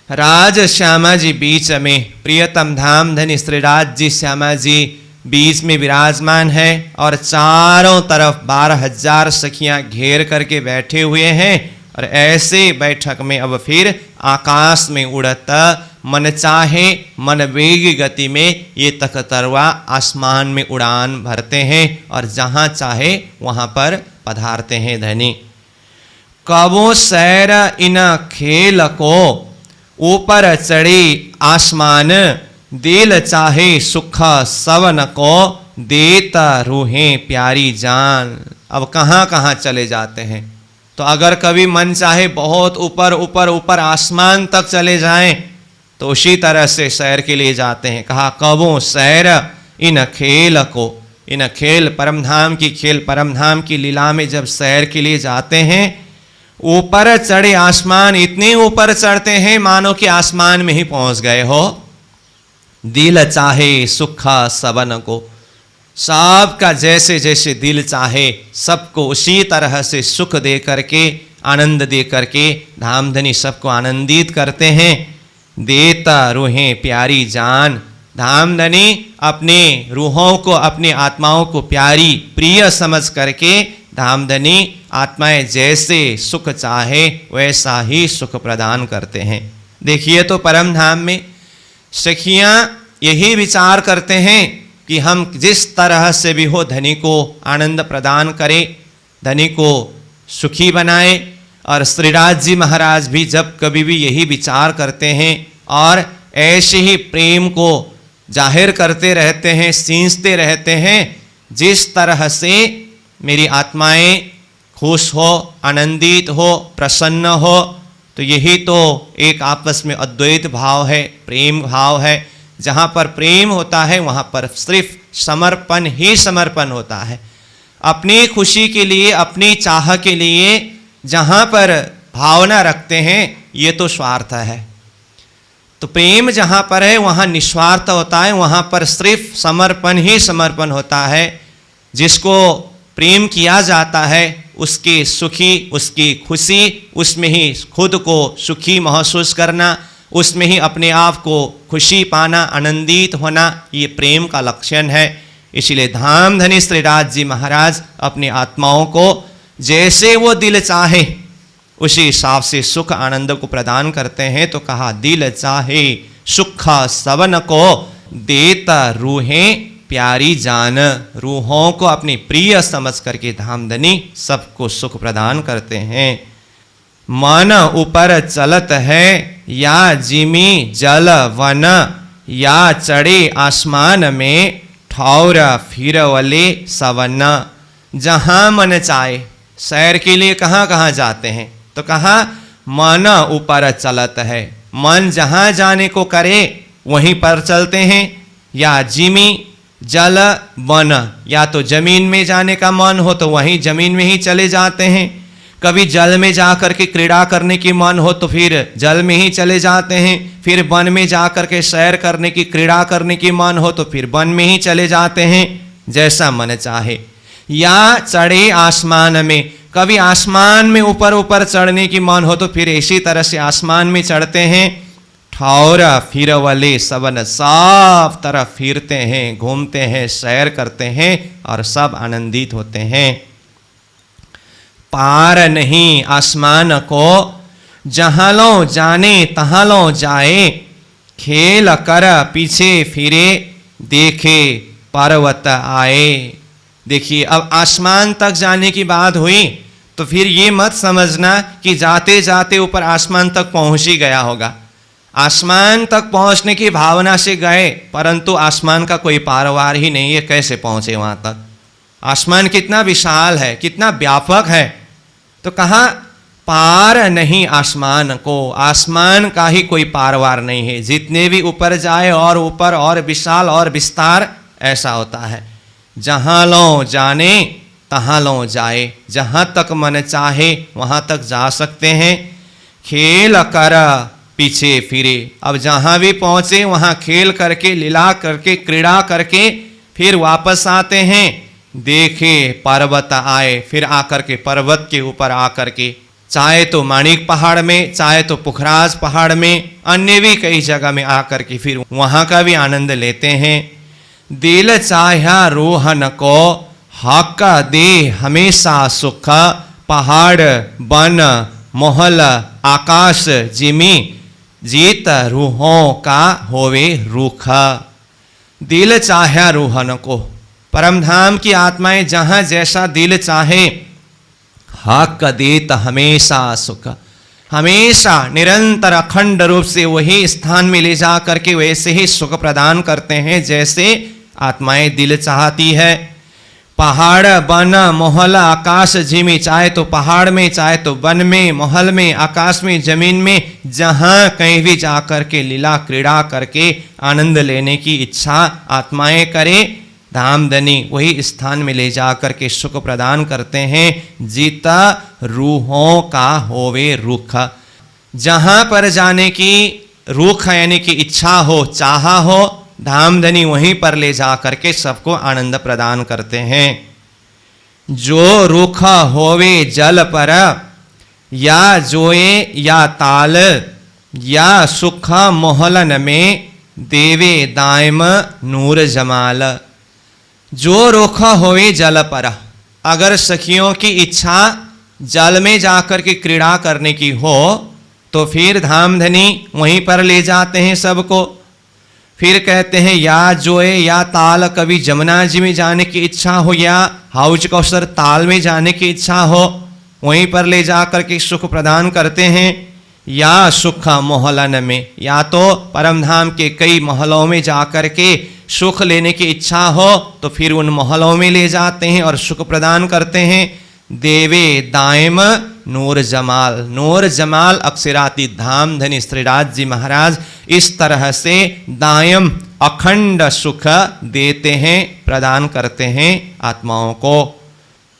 A: राज श्यामा जी बीच में, प्रियतम धामधनी श्रीराज जी श्यामा जी बीच में विराजमान है और चारों तरफ 12,000 सखियां घेर करके बैठे हुए हैं। और ऐसे बैठक में अब फिर आकाश में उड़ता मन चाहे मन वेग गति में ये तख्तरवा आसमान में उड़ान भरते हैं और जहाँ चाहे वहाँ पर पधारते हैं। धनी कबो सैर इन खेल को, ऊपर चढ़ी आसमान, दिल चाहे सुख सवन को, देता रूहें प्यारी जान। अब कहाँ कहाँ चले जाते हैं। तो अगर कभी मन चाहे बहुत ऊपर ऊपर ऊपर आसमान तक चले जाएं तो उसी तरह से सैर के लिए जाते हैं। कहा कबो सैर इन खेल को, इन खेल परमधाम की खेल परमधाम की लीला में जब सैर के लिए जाते हैं, ऊपर चढ़े आसमान, इतने ऊपर चढ़ते हैं मानो कि आसमान में ही पहुंच गए हो। दिल चाहे सुख सबन को, सबका जैसे जैसे दिल चाहे सबको उसी तरह से सुख दे करके आनंद दे करके धामधनी सबको आनंदित करते हैं। देता रूहें प्यारी जान, धामधनी अपने रूहों को अपनी आत्माओं को प्यारी प्रिय समझ करके धामधनी आत्माएं जैसे सुख चाहे वैसा ही सुख प्रदान करते हैं। देखिए तो परम धाम में सखियाँ यही विचार करते हैं कि हम जिस तरह से भी हो धनी को आनंद प्रदान करें, धनी को सुखी बनाए। और श्रीराज जी महाराज भी जब कभी भी यही विचार करते हैं और ऐसे ही प्रेम को जाहिर करते रहते हैं, सींचते रहते हैं, जिस तरह से मेरी आत्माएं खुश हो, आनंदित हो, प्रसन्न हो। तो यही तो एक आपस में अद्वैत भाव है, प्रेम भाव है। जहाँ पर प्रेम होता है वहाँ पर सिर्फ समर्पण ही समर्पण होता है। अपनी खुशी के लिए, अपनी चाह के लिए जहाँ पर भावना रखते हैं ये तो स्वार्थ है। तो प्रेम जहाँ पर है वहाँ निस्वार्थ होता है, वहाँ पर सिर्फ समर्पण ही समर्पण होता है। जिसको प्रेम किया जाता है उसकी सुखी, उसकी खुशी, उसमें ही खुद को सुखी महसूस करना, उसमें ही अपने आप को खुशी पाना, आनंदित होना, ये प्रेम का लक्षण है। इसीलिए धामधनी श्रीराज जी महाराज अपनी आत्माओं को जैसे वो दिल चाहे उसी हिसाब से सुख आनंद को प्रदान करते हैं। तो कहा दिल चाहे सुख सवन को देता रूहें प्यारी जान। रूहों को अपनी प्रिय समझ करके धामधनी सबको सुख प्रदान करते हैं। मन ऊपर चलत है या जिमी जल वन, या चढ़े आसमान में ठौर फिरवले सवन। जहाँ मन चाहे, सैर के लिए कहाँ कहाँ जाते हैं, तो कहा मन ऊपर चलत है, मन जहाँ जाने को करे वहीं पर चलते हैं। या जिमी जल वन, या तो जमीन में जाने का मन हो तो वहीं जमीन में ही चले जाते हैं। कभी जल में जा कर के क्रीड़ा करने की मन हो तो फिर जल में ही चले जाते हैं। फिर वन में जा कर के सैर करने की, क्रीड़ा करने की मन हो तो फिर वन में ही चले जाते हैं, जैसा मन चाहे। या चढ़े आसमान में, कभी आसमान में ऊपर ऊपर चढ़ने की मन हो तो फिर इसी तरह से आसमान में चढ़ते हैं। ठौर फिरवले सवन, सब तरफ फिरते हैं, घूमते हैं, सैर करते हैं और सब आनंदित होते हैं। पार नहीं आसमान को, जहाँ लो जाने तहाँ लो जाए, खेल कर पीछे फिरे देखे पर्वत आए। देखिए, अब आसमान तक जाने की बात हुई तो फिर ये मत समझना कि जाते जाते ऊपर आसमान तक पहुंच ही गया होगा। आसमान तक पहुंचने की भावना से गए, परंतु आसमान का कोई पारवार ही नहीं है, कैसे पहुंचे वहां तक। आसमान कितना विशाल है, कितना व्यापक है। तो कहा पार नहीं आसमान को, आसमान का ही कोई पारवार नहीं है। जितने भी ऊपर जाए और ऊपर और विशाल और विस्तार, ऐसा होता है। जहाँ लो जाने तहाँ लो जाए, जहाँ तक मन चाहे वहाँ तक जा सकते हैं। खेल कर पीछे फिरे, अब जहाँ भी पहुँचे वहाँ खेल करके, लीला करके, क्रीड़ा करके फिर वापस आते हैं। देखे पर्वत आए, फिर आकर के पर्वत के ऊपर आकर के, चाहे तो माणिक पहाड़ में, चाहे तो पुखराज पहाड़ में, अन्य भी कई जगह में आकर के फिर वहाँ का भी आनंद लेते हैं। दिल चाह्या रोहन को हक दे हमेशा सुख, पहाड़ बन महल आकाश जिमी, जीत रूहों का होवे रूख। दिल चाह्या रोहन को, परमधाम की आत्माएं जहाँ जैसा दिल चाहे, हक देत हमेशा सुख, हमेशा निरंतर अखंड रूप से वही स्थान में ले जा करके वैसे ही सुख प्रदान करते हैं जैसे आत्माएं दिल चाहती है। पहाड़ बन महल आकाश जिमी, चाहे तो पहाड़ में, चाहे तो वन में, महल में, आकाश में, जमीन में, जहाँ कहीं भी जाकर के लीला क्रीड़ा करके आनंद लेने की इच्छा आत्माएं करें, धामधनी वही स्थान में ले जाकर के सुख प्रदान करते हैं। जीता रूहों का होवे रुख, जहाँ पर जाने की रुख यानी कि इच्छा हो, चाहा हो, धामधनी वहीं पर ले जा करके सबको आनंद प्रदान करते हैं। जो रुख होवे जल पर, या जोए या ताल, या सुख मोहलन में देवे दायम नूर जमाल। जो रुख होवे जल पर, अगर सखियों की इच्छा जल में जाकर के क्रीड़ा करने की हो तो फिर धामधनी वहीं पर ले जाते हैं सबको। फिर कहते हैं या जोए या ताल, कभी जमुना जी में जाने की इच्छा हो या हाउज कौसर ताल में जाने की इच्छा हो, वहीं पर ले जाकर के सुख प्रदान करते हैं। या सुख मोहलन में, या तो परमधाम के कई महलों में जाकर के सुख लेने की इच्छा हो तो फिर उन महलों में ले जाते हैं और सुख प्रदान करते हैं। देवे दायम नूर जमाल, नूर जमाल अक्षराती धामधनी श्रीराज जी महाराज इस तरह से दायम अखंड सुख देते हैं, प्रदान करते हैं आत्माओं को।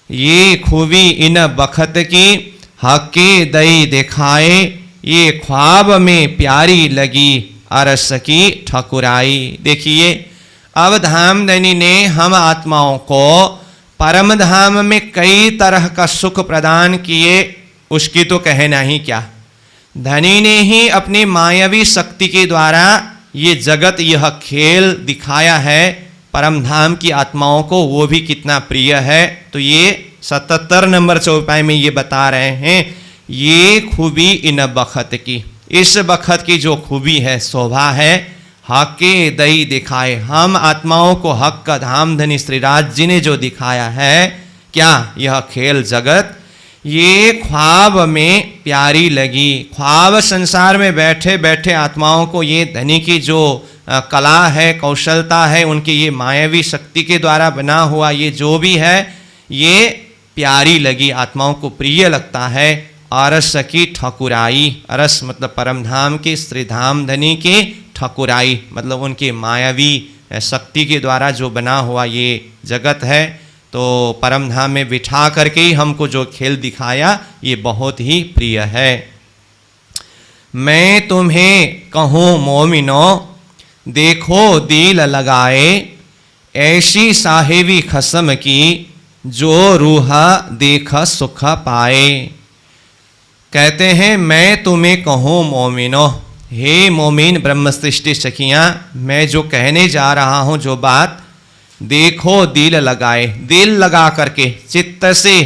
A: ये खूबी इन बखत की हके दई दिखाए, ये ख्वाब में प्यारी लगी अरस की ठकुराई। देखिए, अब धामधनी ने हम आत्माओं को परम धाम में कई तरह का सुख प्रदान किए, उसकी तो कहना ही क्या। धनी ने ही अपनी मायावी शक्ति के द्वारा ये जगत, यह खेल दिखाया है। परम धाम की आत्माओं को वो भी कितना प्रिय है। तो ये 77 नंबर चौपाई में ये बता रहे हैं, ये खूबी इन बखत की, इस बखत की जो खूबी है, शोभा है, हक के दई दिखाए। हम आत्माओं को हक का धाम धनी श्रीराज जी ने जो दिखाया है, क्या यह खेल जगत, ये ख्वाब में प्यारी लगी। ख्वाब संसार में बैठे बैठे आत्माओं को ये धनी की जो कला है, कौशलता है, उनकी ये मायावी शक्ति के द्वारा बना हुआ ये जो भी है, ये प्यारी लगी, आत्माओं को प्रिय लगता है। अरस की ठकुराई, अरस मतलब परम धाम के, श्रीधाम धनी के, ठकुराई मतलब उनके मायावी शक्ति के द्वारा जो बना हुआ ये जगत है। तो परम धाम में बिठा करके ही हमको जो खेल दिखाया, ये बहुत ही प्रिय है। मैं तुम्हें कहूँ मोमिनो, देखो दिल लगाए, ऐसी साहेबी खसम की, जो रूह देख सुख पाए। कहते हैं मैं तुम्हें कहूँ मोमिनो, हे मोमिन ब्रह्म सृष्टि सखियाँ, मैं जो कहने जा रहा हूँ जो बात, देखो दिल लगाए, दिल लगा करके चित्त से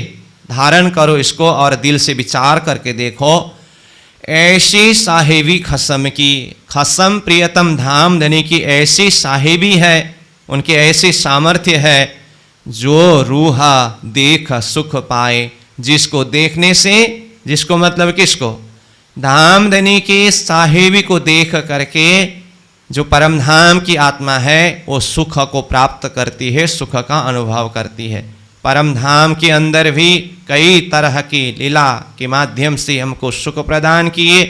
A: धारण करो इसको और दिल से विचार करके देखो। ऐसी साहेबी खसम की, खसम प्रियतम धाम धनी की ऐसी साहेबी है, उनके ऐसे सामर्थ्य है, जो रूह देख सुख पाए। जिसको देखने से, जिसको मतलब किसको, धाम धनी की साहेबी को देख करके जो परम धाम की आत्मा है वो सुख को प्राप्त करती है, सुख का अनुभव करती है। परम धाम के अंदर भी कई तरह की लीला के माध्यम से हमको सुख प्रदान किए,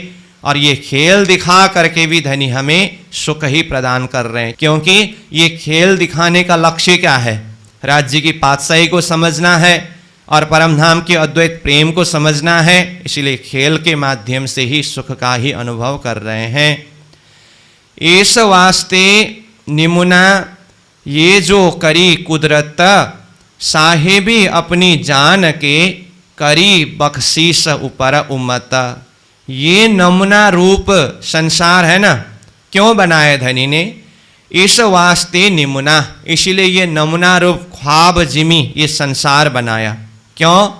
A: और ये खेल दिखा करके भी धनी हमें सुख ही प्रदान कर रहे हैं। क्योंकि ये खेल दिखाने का लक्ष्य क्या है, राज्य की पातशाही को समझना है और परम धाम के अद्वैत प्रेम को समझना है। इसलिए खेल के माध्यम से ही सुख का ही अनुभव कर रहे हैं। इस वास्ते निमुना ये जो करी कुदरत, साहेबी अपनी जान के, करी बख्शीश ऊपर उम्मत। ये नमूना रूप संसार है ना, क्यों बनाया धनी ने, इस वास्ते निमुना, इसलिए ये नमूना रूप ख्वाब जिमी ये संसार बनाया। क्यों,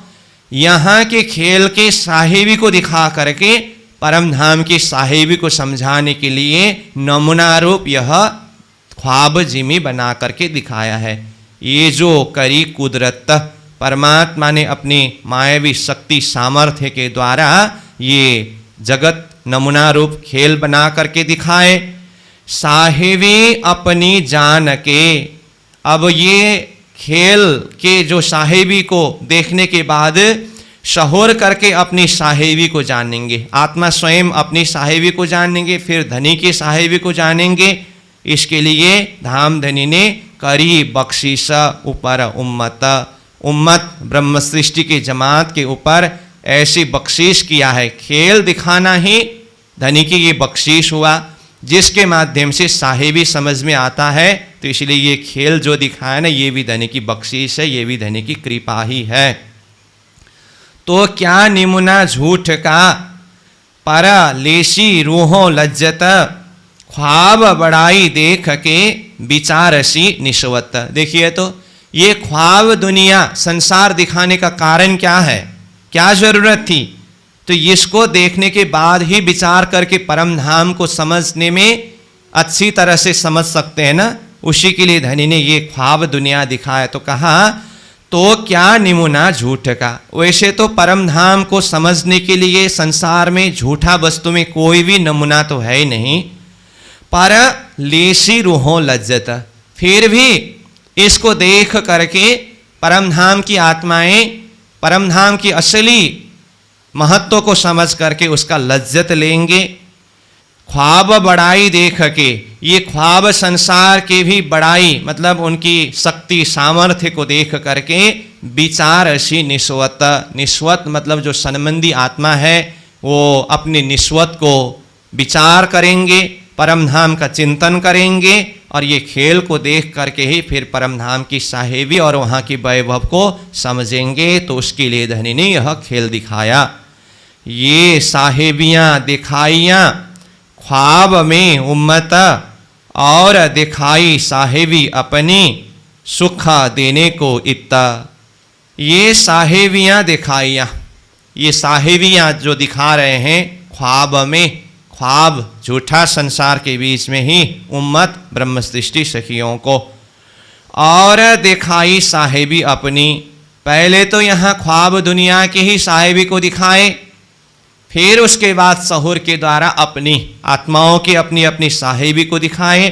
A: यहाँ के खेल के साहेबी को दिखा करके परम धाम की साहेबी को समझाने के लिए नमूना रूप यह ख्वाब जिमी बना करके दिखाया है। ये जो करी कुदरत, परमात्मा ने अपनी मायावी शक्ति सामर्थ्य के द्वारा ये जगत नमूना रूप खेल बना करके दिखाए। साहेबी अपनी जान के, अब ये खेल के जो साहेबी को देखने के बाद शहोर करके अपनी साहेबी को जानेंगे। आत्मा स्वयं अपनी साहेबी को जानेंगे, फिर धनी की साहेबी को जानेंगे। इसके लिए धाम धनी ने करी बख्शीश ऊपर उम्मत, उम्मत ब्रह्म सृष्टि की जमात के ऊपर ऐसी बख्शीश किया है। खेल दिखाना ही धनी की ये बख्शीश हुआ, जिसके माध्यम से साहेबी समझ में आता है। तो इसलिए ये खेल जो दिखाया ना, ये भी धनी की बख्शीश है, ये भी धनी की कृपा ही है। तो क्या निमुना झूठ का, पर लेसी रूहों लज्जत, ख्वाब बड़ाई देख के विचारसी निश्वत। देखिए तो ये ख्वाब दुनिया संसार दिखाने का कारण क्या है, क्या जरूरत थी, तो इसको देखने के बाद ही विचार करके परम धाम को समझने में अच्छी तरह से समझ सकते हैं ना। उसी के लिए धनी ने ये ख्वाब दुनिया दिखाया। तो कहा तो क्या निमुना झूठ का। वैसे तो परम धाम को समझने के लिए संसार में झूठा वस्तु में कोई भी नमूना तो है ही नहीं, पर लेसी रूहों लज्जत, फिर भी इसको देख करके परम धाम की आत्माएं परम धाम की असली महत्व को समझ करके उसका लज्जत लेंगे। ख्वाब बड़ाई देख के, ये ख्वाब संसार की भी बड़ाई मतलब उनकी शक्ति सामर्थ्य को देख करके विचारसी निस्वत, निस्वत मतलब जो संबंधी आत्मा है वो अपने निस्वत को विचार करेंगे, परम धाम का चिंतन करेंगे, और ये खेल को देख करके ही फिर परम धाम की साहेबी और वहाँ की वैभव को समझेंगे। तो उसके लिए धनी ने यह खेल दिखाया। ये साहेबियाँ दिखाइयाँ ख्वाब में उम्मत, और दिखाई साहेबी अपनी सुख देने को इत्ता। ये साहेबियाँ दिखाइयाँ, ये साहेबियाँ जो दिखा रहे हैं ख्वाब में, ख्वाब झूठा संसार के बीच में ही उम्मत ब्रह्म सृष्टि सखियों को, और दिखाई साहेबी अपनी। पहले तो यहाँ ख्वाब दुनिया के ही साहेबी को दिखाए, फिर उसके बाद सहूर के द्वारा अपनी आत्माओं की अपनी अपनी साहेबी को दिखाए,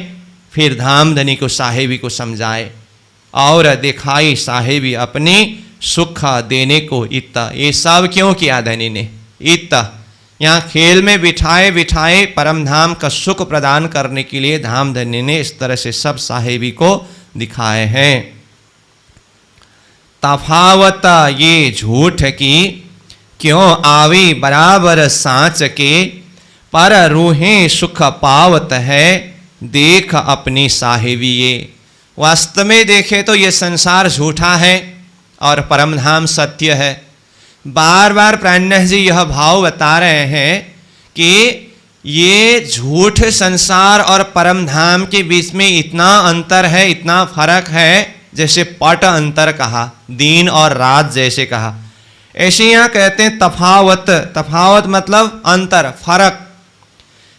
A: फिर धामधनी को साहेबी को समझाए, और दिखाई साहेबी अपनी सुख देने को इत्ता। ये सब क्यों किया धनी ने? इत्ता यहाँ खेल में बिठाए बिठाए परम धाम का सुख प्रदान करने के लिए धामधनी ने इस तरह से सब साहेबी को दिखाए हैं। तफावत ये झूठ की क्यों आवी बराबर सांच के, पर रूहें सुख पावत है देख अपनी साहेबी ये। वास्तव में देखे तो ये संसार झूठा है और परमधाम सत्य है। बार बार प्राणनाथ जी यह भाव बता रहे हैं कि ये झूठ संसार और परमधाम के बीच में इतना अंतर है, इतना फर्क है, जैसे पट अंतर कहा, दिन और रात जैसे कहा, ऐसे यहाँ कहते हैं तफावत। तफावत मतलब अंतर, फर्क।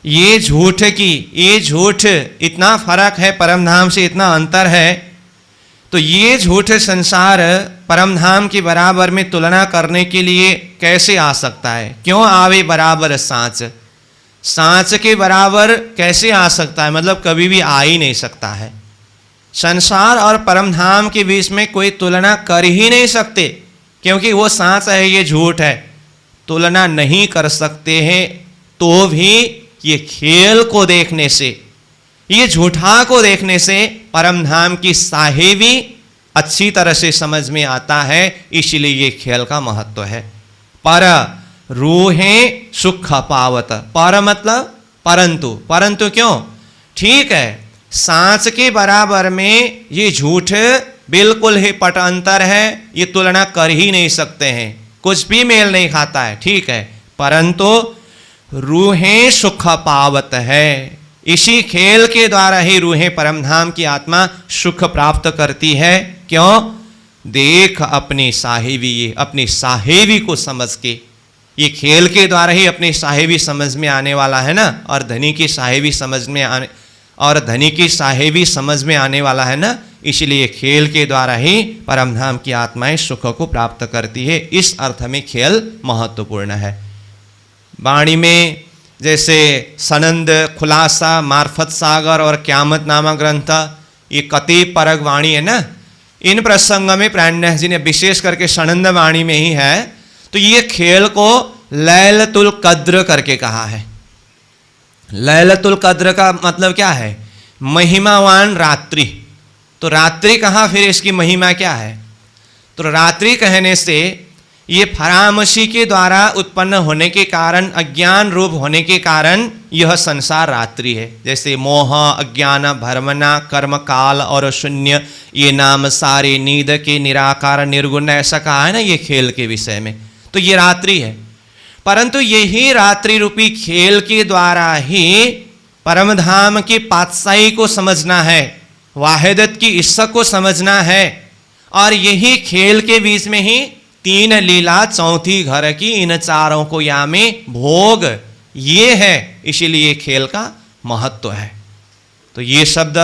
A: ये झूठ की, ये झूठ इतना फर्क है, परमधाम से इतना अंतर है, तो ये झूठ संसार परमधाम के बराबर में तुलना करने के लिए कैसे आ सकता है? क्यों आवे बराबर सांच, सांच के बराबर कैसे आ सकता है? मतलब कभी भी आ ही नहीं सकता है। संसार और परमधाम के बीच में कोई तुलना कर ही नहीं सकते, क्योंकि वो सांच है, ये झूठ है, तुलना नहीं कर सकते हैं। तो भी ये खेल को देखने से, ये झूठा को देखने से परमधाम की साहेबी अच्छी तरह से समझ में आता है, इसलिए ये खेल का महत्व है। पर रूहें सुख पावत, पर मतलब परंतु, परंतु क्यों? ठीक है, सांच के बराबर में ये झूठ बिल्कुल ही पट अंतर है, ये तुलना कर ही नहीं सकते हैं, कुछ भी मेल नहीं खाता है, ठीक है, परंतु रूहें सुख पावत है। इसी खेल के द्वारा ही रूहें परमधाम की आत्मा सुख प्राप्त करती है। क्यों? देख अपनी साहेबी, ये अपनी साहेबी को समझ के, ये खेल के द्वारा ही अपनी साहेबी समझ में आने वाला है ना, और धनी की साहेबी समझ में आने, और धनी की साहेबी समझ में आने वाला है ना, इसलिए खेल के द्वारा ही परमधाम की आत्माएं सुख को प्राप्त करती है। इस अर्थ में खेल महत्वपूर्ण है। वाणी में जैसे सनंद, खुलासा, मार्फत सागर और क्यामत नामा ग्रंथ, ये कति परग वाणी है ना, इन प्रसंग में प्राणनाथ जी ने विशेष करके सनंद वाणी में ही है, तो ये खेल को लैलतुल कद्र करके कहा है। लैलतुल कद्र का मतलब क्या है? महिमावान रात्रि। तो रात्रि कहा, फिर इसकी महिमा क्या है? तो रात्रि कहने से ये फरामसी के द्वारा उत्पन्न होने के कारण, अज्ञान रूप होने के कारण यह संसार रात्रि है। जैसे मोह, अज्ञान, भ्रमना, कर्म, काल और शून्य, ये नाम सारे नींद के निराकार निर्गुण, ऐसा कहा है ना ये खेल के विषय में, तो ये रात्रि है। परंतु यही रात्रि रूपी खेल के द्वारा ही परमधाम की पातशाही को समझना है, वाहिदत की इच्छा को समझना है, और यही खेल के बीच में ही तीन लीला चौथी घर की, इन चारों को या में भोग, ये है, इसीलिए खेल का महत्व है। तो ये शब्द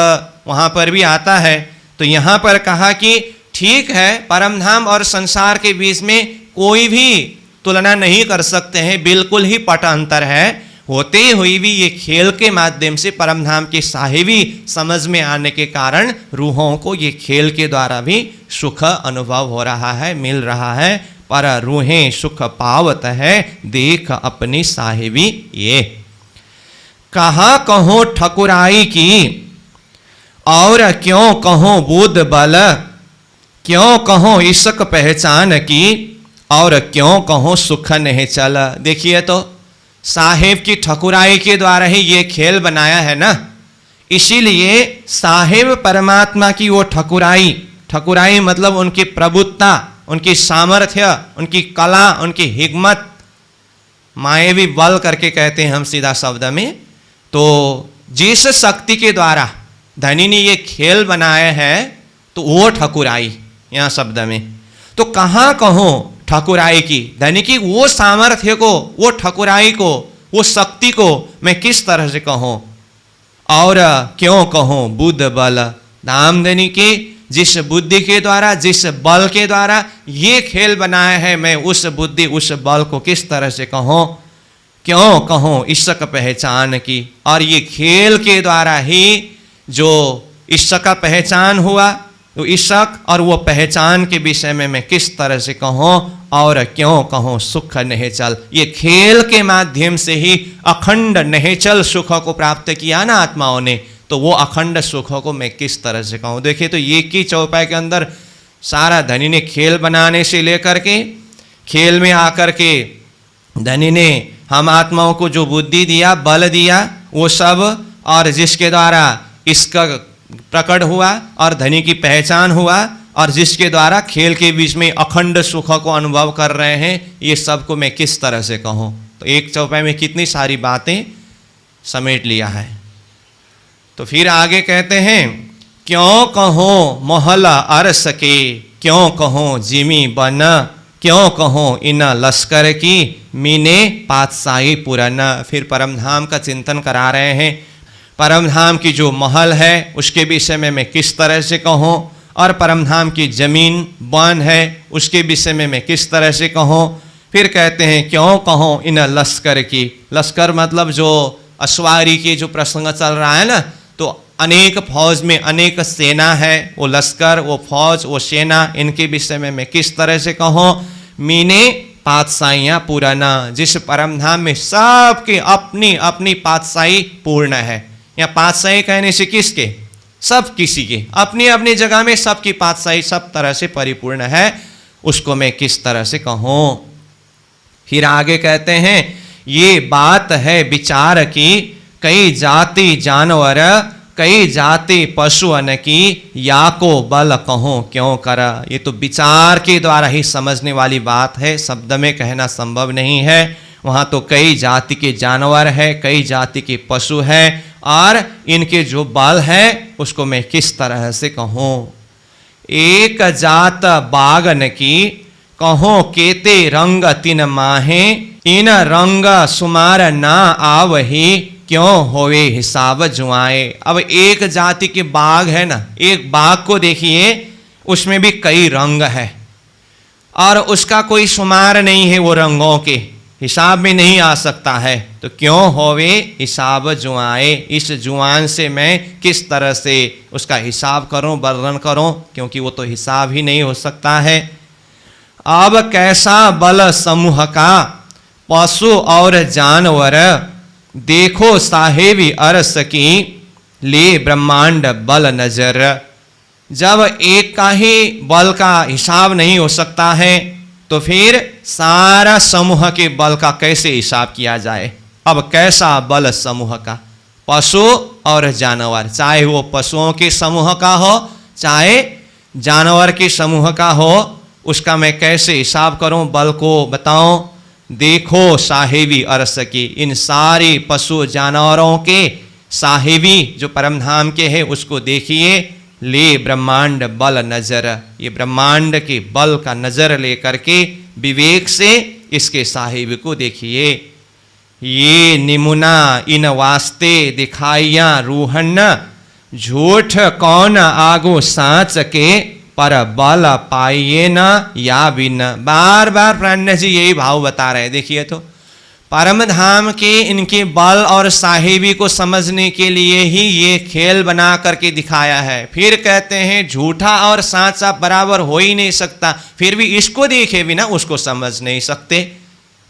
A: वहां पर भी आता है। तो यहां पर कहा कि ठीक है, परमधाम और संसार के बीच में कोई भी तुलना नहीं कर सकते हैं, बिल्कुल ही पट अंतर है। होते हुई भी ये खेल के माध्यम से परमधाम की साहेबी समझ में आने के कारण रूहों को ये खेल के द्वारा भी सुख अनुभव हो रहा है, मिल रहा है। पर रूहें सुख पावत है देख अपनी साहेबी ये। कहा कहो ठकुराई की और क्यों कहो बुद्ध बल, क्यों कहो इश्क पहचान की और क्यों कहो सुख नहीं चल। देखिए तो साहेब की ठकुराई के द्वारा ही ये खेल बनाया है ना, इसीलिए साहेब परमात्मा की वो ठकुराई, ठकुराई मतलब उनकी प्रभुत्ता, उनकी सामर्थ्य, उनकी कला, उनकी हिकमत, मायावी बल करके कहते हैं हम सीधा शब्द में। तो जिस शक्ति के द्वारा धनी ने ये खेल बनाया है तो वो ठकुराई यहाँ शब्द में। तो कहाँ कहो ठकुराई की, धनी की वो सामर्थ्य को, वो ठकुराई को, वो शक्ति को मैं किस तरह से कहूँ और क्यों कहूँ। बुद्ध बल धामधनी की जिस बुद्धि के द्वारा, जिस बल के द्वारा ये खेल बनाया है, मैं उस बुद्धि उस बल को किस तरह से कहूँ, क्यों कहूँ ईश्वर का पहचान की। और ये खेल के द्वारा ही जो ईश्वर का पहचान हुआ, तो ईश्वर और वो पहचान के विषय में मैं किस तरह से कहूँ और क्यों कहूँ सुख निश्चल। ये खेल के माध्यम से ही अखंड निश्चल सुख को प्राप्त किया ना आत्माओं ने, तो वो अखंड सुख को मैं किस तरह से कहूँ। देखिए तो ये की चौपाई के अंदर सारा धनी ने खेल बनाने से लेकर के खेल में आकर के धनी ने हम आत्माओं को जो बुद्धि दिया, बल दिया, वो सब, और जिसके द्वारा इसका प्रकट हुआ और धनी की पहचान हुआ, और जिसके द्वारा खेल के बीच में अखंड सुख को अनुभव कर रहे हैं, ये सब को मैं किस तरह से कहूँ। तो एक चौपाई में कितनी सारी बातें समेट लिया है। तो फिर आगे कहते हैं क्यों कहो मोहल अरस के, क्यों कहो जिमी बन, क्यों कहो इन लश्कर की मीने पातशाही पुराना। फिर परमधाम का चिंतन करा रहे हैं। परमधाम की जो महल है उसके विषय में मैं किस तरह से कहूँ, और परमधाम की जमीन वन है उसके विषय में मैं किस तरह से कहूँ। फिर कहते हैं क्यों कहूँ इन लश्कर की। लश्कर मतलब जो अश्वारी के जो प्रसंग चल रहा है ना, तो अनेक फौज में अनेक सेना है, वो लश्कर, वो फौज, वो सेना, इनके विषय में मैं किस तरह से कहूँ। मीने पातशाहियाँ पुराना, जिस परमधाम में सबके अपनी अपनी पातशाही पूर्ण है। या पातशाही कहने से किसके, सब किसी के अपनी अपनी जगह में सबकी पातशाही सब तरह से परिपूर्ण है, उसको मैं किस तरह से कहूँ। फिर आगे कहते हैं ये बात है विचार की, कई जाति जानवर कई जाति पशुअन की, या को बल कहूँ क्यों कर। ये तो विचार के द्वारा ही समझने वाली बात है, शब्द में कहना संभव नहीं है। वहाँ तो कई जाति के जानवर है, कई जाति के पशु है, और इनके जो बल है उसको मैं किस तरह से कहूँ। एक जात बागन की, कहो केते रंग तिन माहे, इन रंग सुमार ना आवही, क्यों होवे हिसाब जुआए। अब एक जाति के बाघ है ना, एक बाघ को देखिए उसमें भी कई रंग है और उसका कोई शुमार नहीं है, वो रंगों के हिसाब में नहीं आ सकता है। तो क्यों होवे हिसाब जुआए, इस जुआन से मैं किस तरह से उसका हिसाब करूं, वर्णन करूं, क्योंकि वो तो हिसाब ही नहीं हो सकता है। अब कैसा बल समूह का पशु और जानवर, देखो साहेबी अरस की ले ब्रह्मांड बल नजर। जब एक का ही बल का हिसाब नहीं हो सकता है तो फिर सारा समूह के बल का कैसे हिसाब किया जाए। अब कैसा बल समूह का, पशु और जानवर, चाहे वो पशुओं के समूह का हो चाहे जानवर के समूह का हो, उसका मैं कैसे हिसाब करूं, बल को बताऊं। देखो साहेबी अरस की, इन सारे पशु जानवरों के साहेबी जो परमधाम के हैं उसको देखिए। ले ब्रह्मांड बल नजर, ये ब्रह्मांड के बल का नजर लेकर के विवेक से इसके साहिब को देखिए। ये निमुना इन वास्ते दिखाइया रूहन, झूठ कौन आगो साँच के, पर बल पाइए न या बिन। बार बार प्राण्य जी यही भाव बता रहे हैं। देखिए तो परमधाम के इनके बल और साहिबी को समझने के लिए ही ये खेल बना करके दिखाया है। फिर कहते हैं झूठा और साचा बराबर हो ही नहीं सकता, फिर भी इसको देखे बिना उसको समझ नहीं सकते।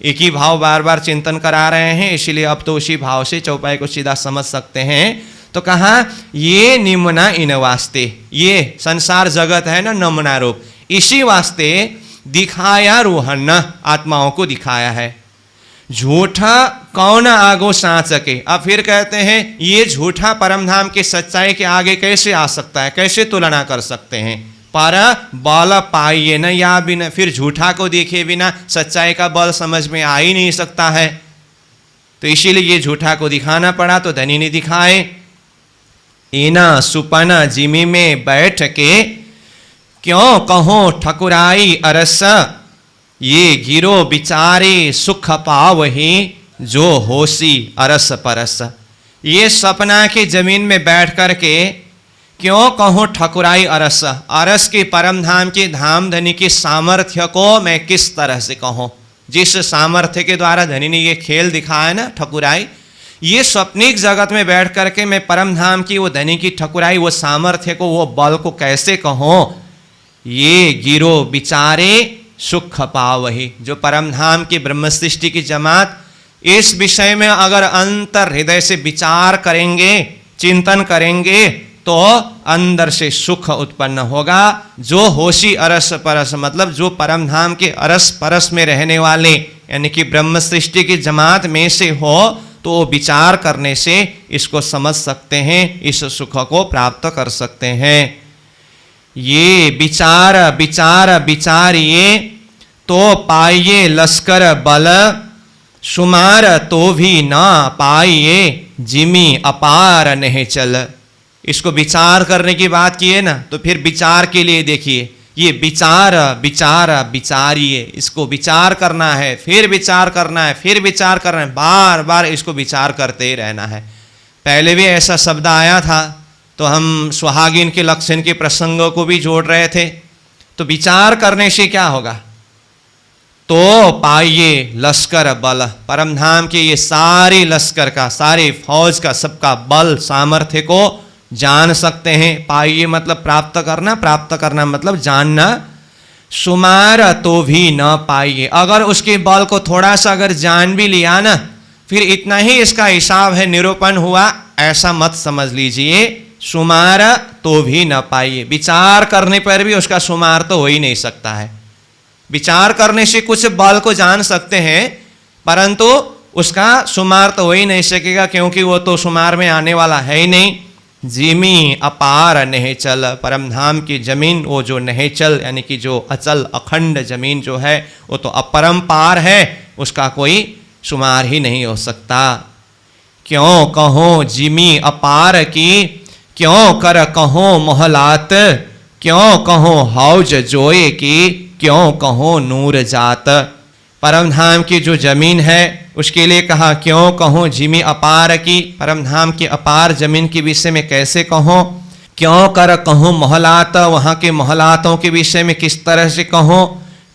A: एक ही भाव बार बार चिंतन करा रहे हैं, इसीलिए अब तो उसी भाव से चौपाई को सीधा समझ सकते हैं। तो कहा ये निम्ना इन वास्ते, ये संसार जगत है ना नमना रूप, इसी वास्ते दिखाया रूहन, आत्माओं को दिखाया है। झूठा कौन आगो साँच के। अब फिर कहते हैं ये झूठा परमधाम के सच्चाई के आगे कैसे आ सकता है, कैसे तुलना कर सकते हैं। पर बल पाइए न या बिना, फिर झूठा को देखे बिना सच्चाई का बल समझ में आ ही नहीं सकता है। तो इसीलिए ये झूठा को दिखाना पड़ा, तो धनी ने दिखाए। इना सुपन जिमी में बैठ के क्यों कहो ठकुराई अरस, ये गिरो बिचारे सुख पावही जो होसी अरस परस। ये सपना के जमीन में बैठ कर के क्यों कहूँ ठकुराई अरस, अरस के परम धाम के धाम धनी के सामर्थ्य को मैं किस तरह से कहूँ। जिस सामर्थ्य के द्वारा धनी ने ये खेल दिखाया ना ठकुराई, ये स्वप्निक जगत में बैठ करके मैं परम धाम की वो धनी की ठकुराई, वो सामर्थ्य को, वो बल को कैसे कहूँ। ये गिरो बिचारे सुख पावही, जो परम धाम की ब्रह्म सृष्टि की जमात इस विषय में अगर अंतर हृदय से विचार करेंगे, चिंतन करेंगे, तो अंदर से सुख उत्पन्न होगा। जो होशी अरस परस, मतलब जो परम धाम के अरस परस में रहने वाले यानी कि ब्रह्म सृष्टि की जमात में से हो, तो वो विचार करने से इसको समझ सकते हैं, इस सुख को प्राप्त कर सकते हैं। ये विचार विचार विचारिए तो पाइए लश्कर बल, सुमार तो भी ना पाइए जिमी अपार नहीं चल। इसको विचार करने की बात की है ना, तो फिर विचार के लिए देखिए, ये विचार विचार विचारिए, इसको विचार करना है, फिर विचार करना है, फिर विचार करना है, बार बार इसको विचार करते ही रहना है। पहले भी ऐसा शब्द आया था, तो हम सुहागिन के लक्षण के प्रसंगों को भी जोड़ रहे थे। तो विचार करने से क्या होगा, तो पाइए लश्कर बल, परम धाम के ये सारे लश्कर का, सारे फौज का, सबका बल सामर्थ्य को जान सकते हैं। पाइए मतलब प्राप्त करना, प्राप्त करना मतलब जानना। सुमार तो भी न पाइए, अगर उसके बल को थोड़ा सा अगर जान भी लिया ना, फिर इतना ही इसका हिसाब है, निरूपण हुआ, ऐसा मत समझ लीजिए। सुमार तो भी न पाइए, विचार करने पर भी उसका सुमार तो हो ही नहीं सकता है। विचार करने से कुछ बल को जान सकते हैं, परंतु उसका सुमार तो हो ही नहीं सकेगा, क्योंकि वो तो सुमार में आने वाला है ही नहीं। जिमी अपार नहीं चल, परम धाम की जमीन, वो जो नहीं चल यानी कि जो अचल अखंड जमीन जो है, वो तो अपरंपार है, उसका कोई शुमार ही नहीं हो सकता। क्यों कहो जिमी अपार की, क्यों कर कहो मोहलात, क्यों कहो हौज जोए की, क्यों कहो नूर जात। परम धाम की जो जमीन है उसके लिए कहा क्यों कहो जिमी अपार की, परम धाम की अपार जमीन के विषय में कैसे कहो। क्यों कर कहो मोहलात, वहाँ के मोहलातों के विषय में किस तरह से कहो।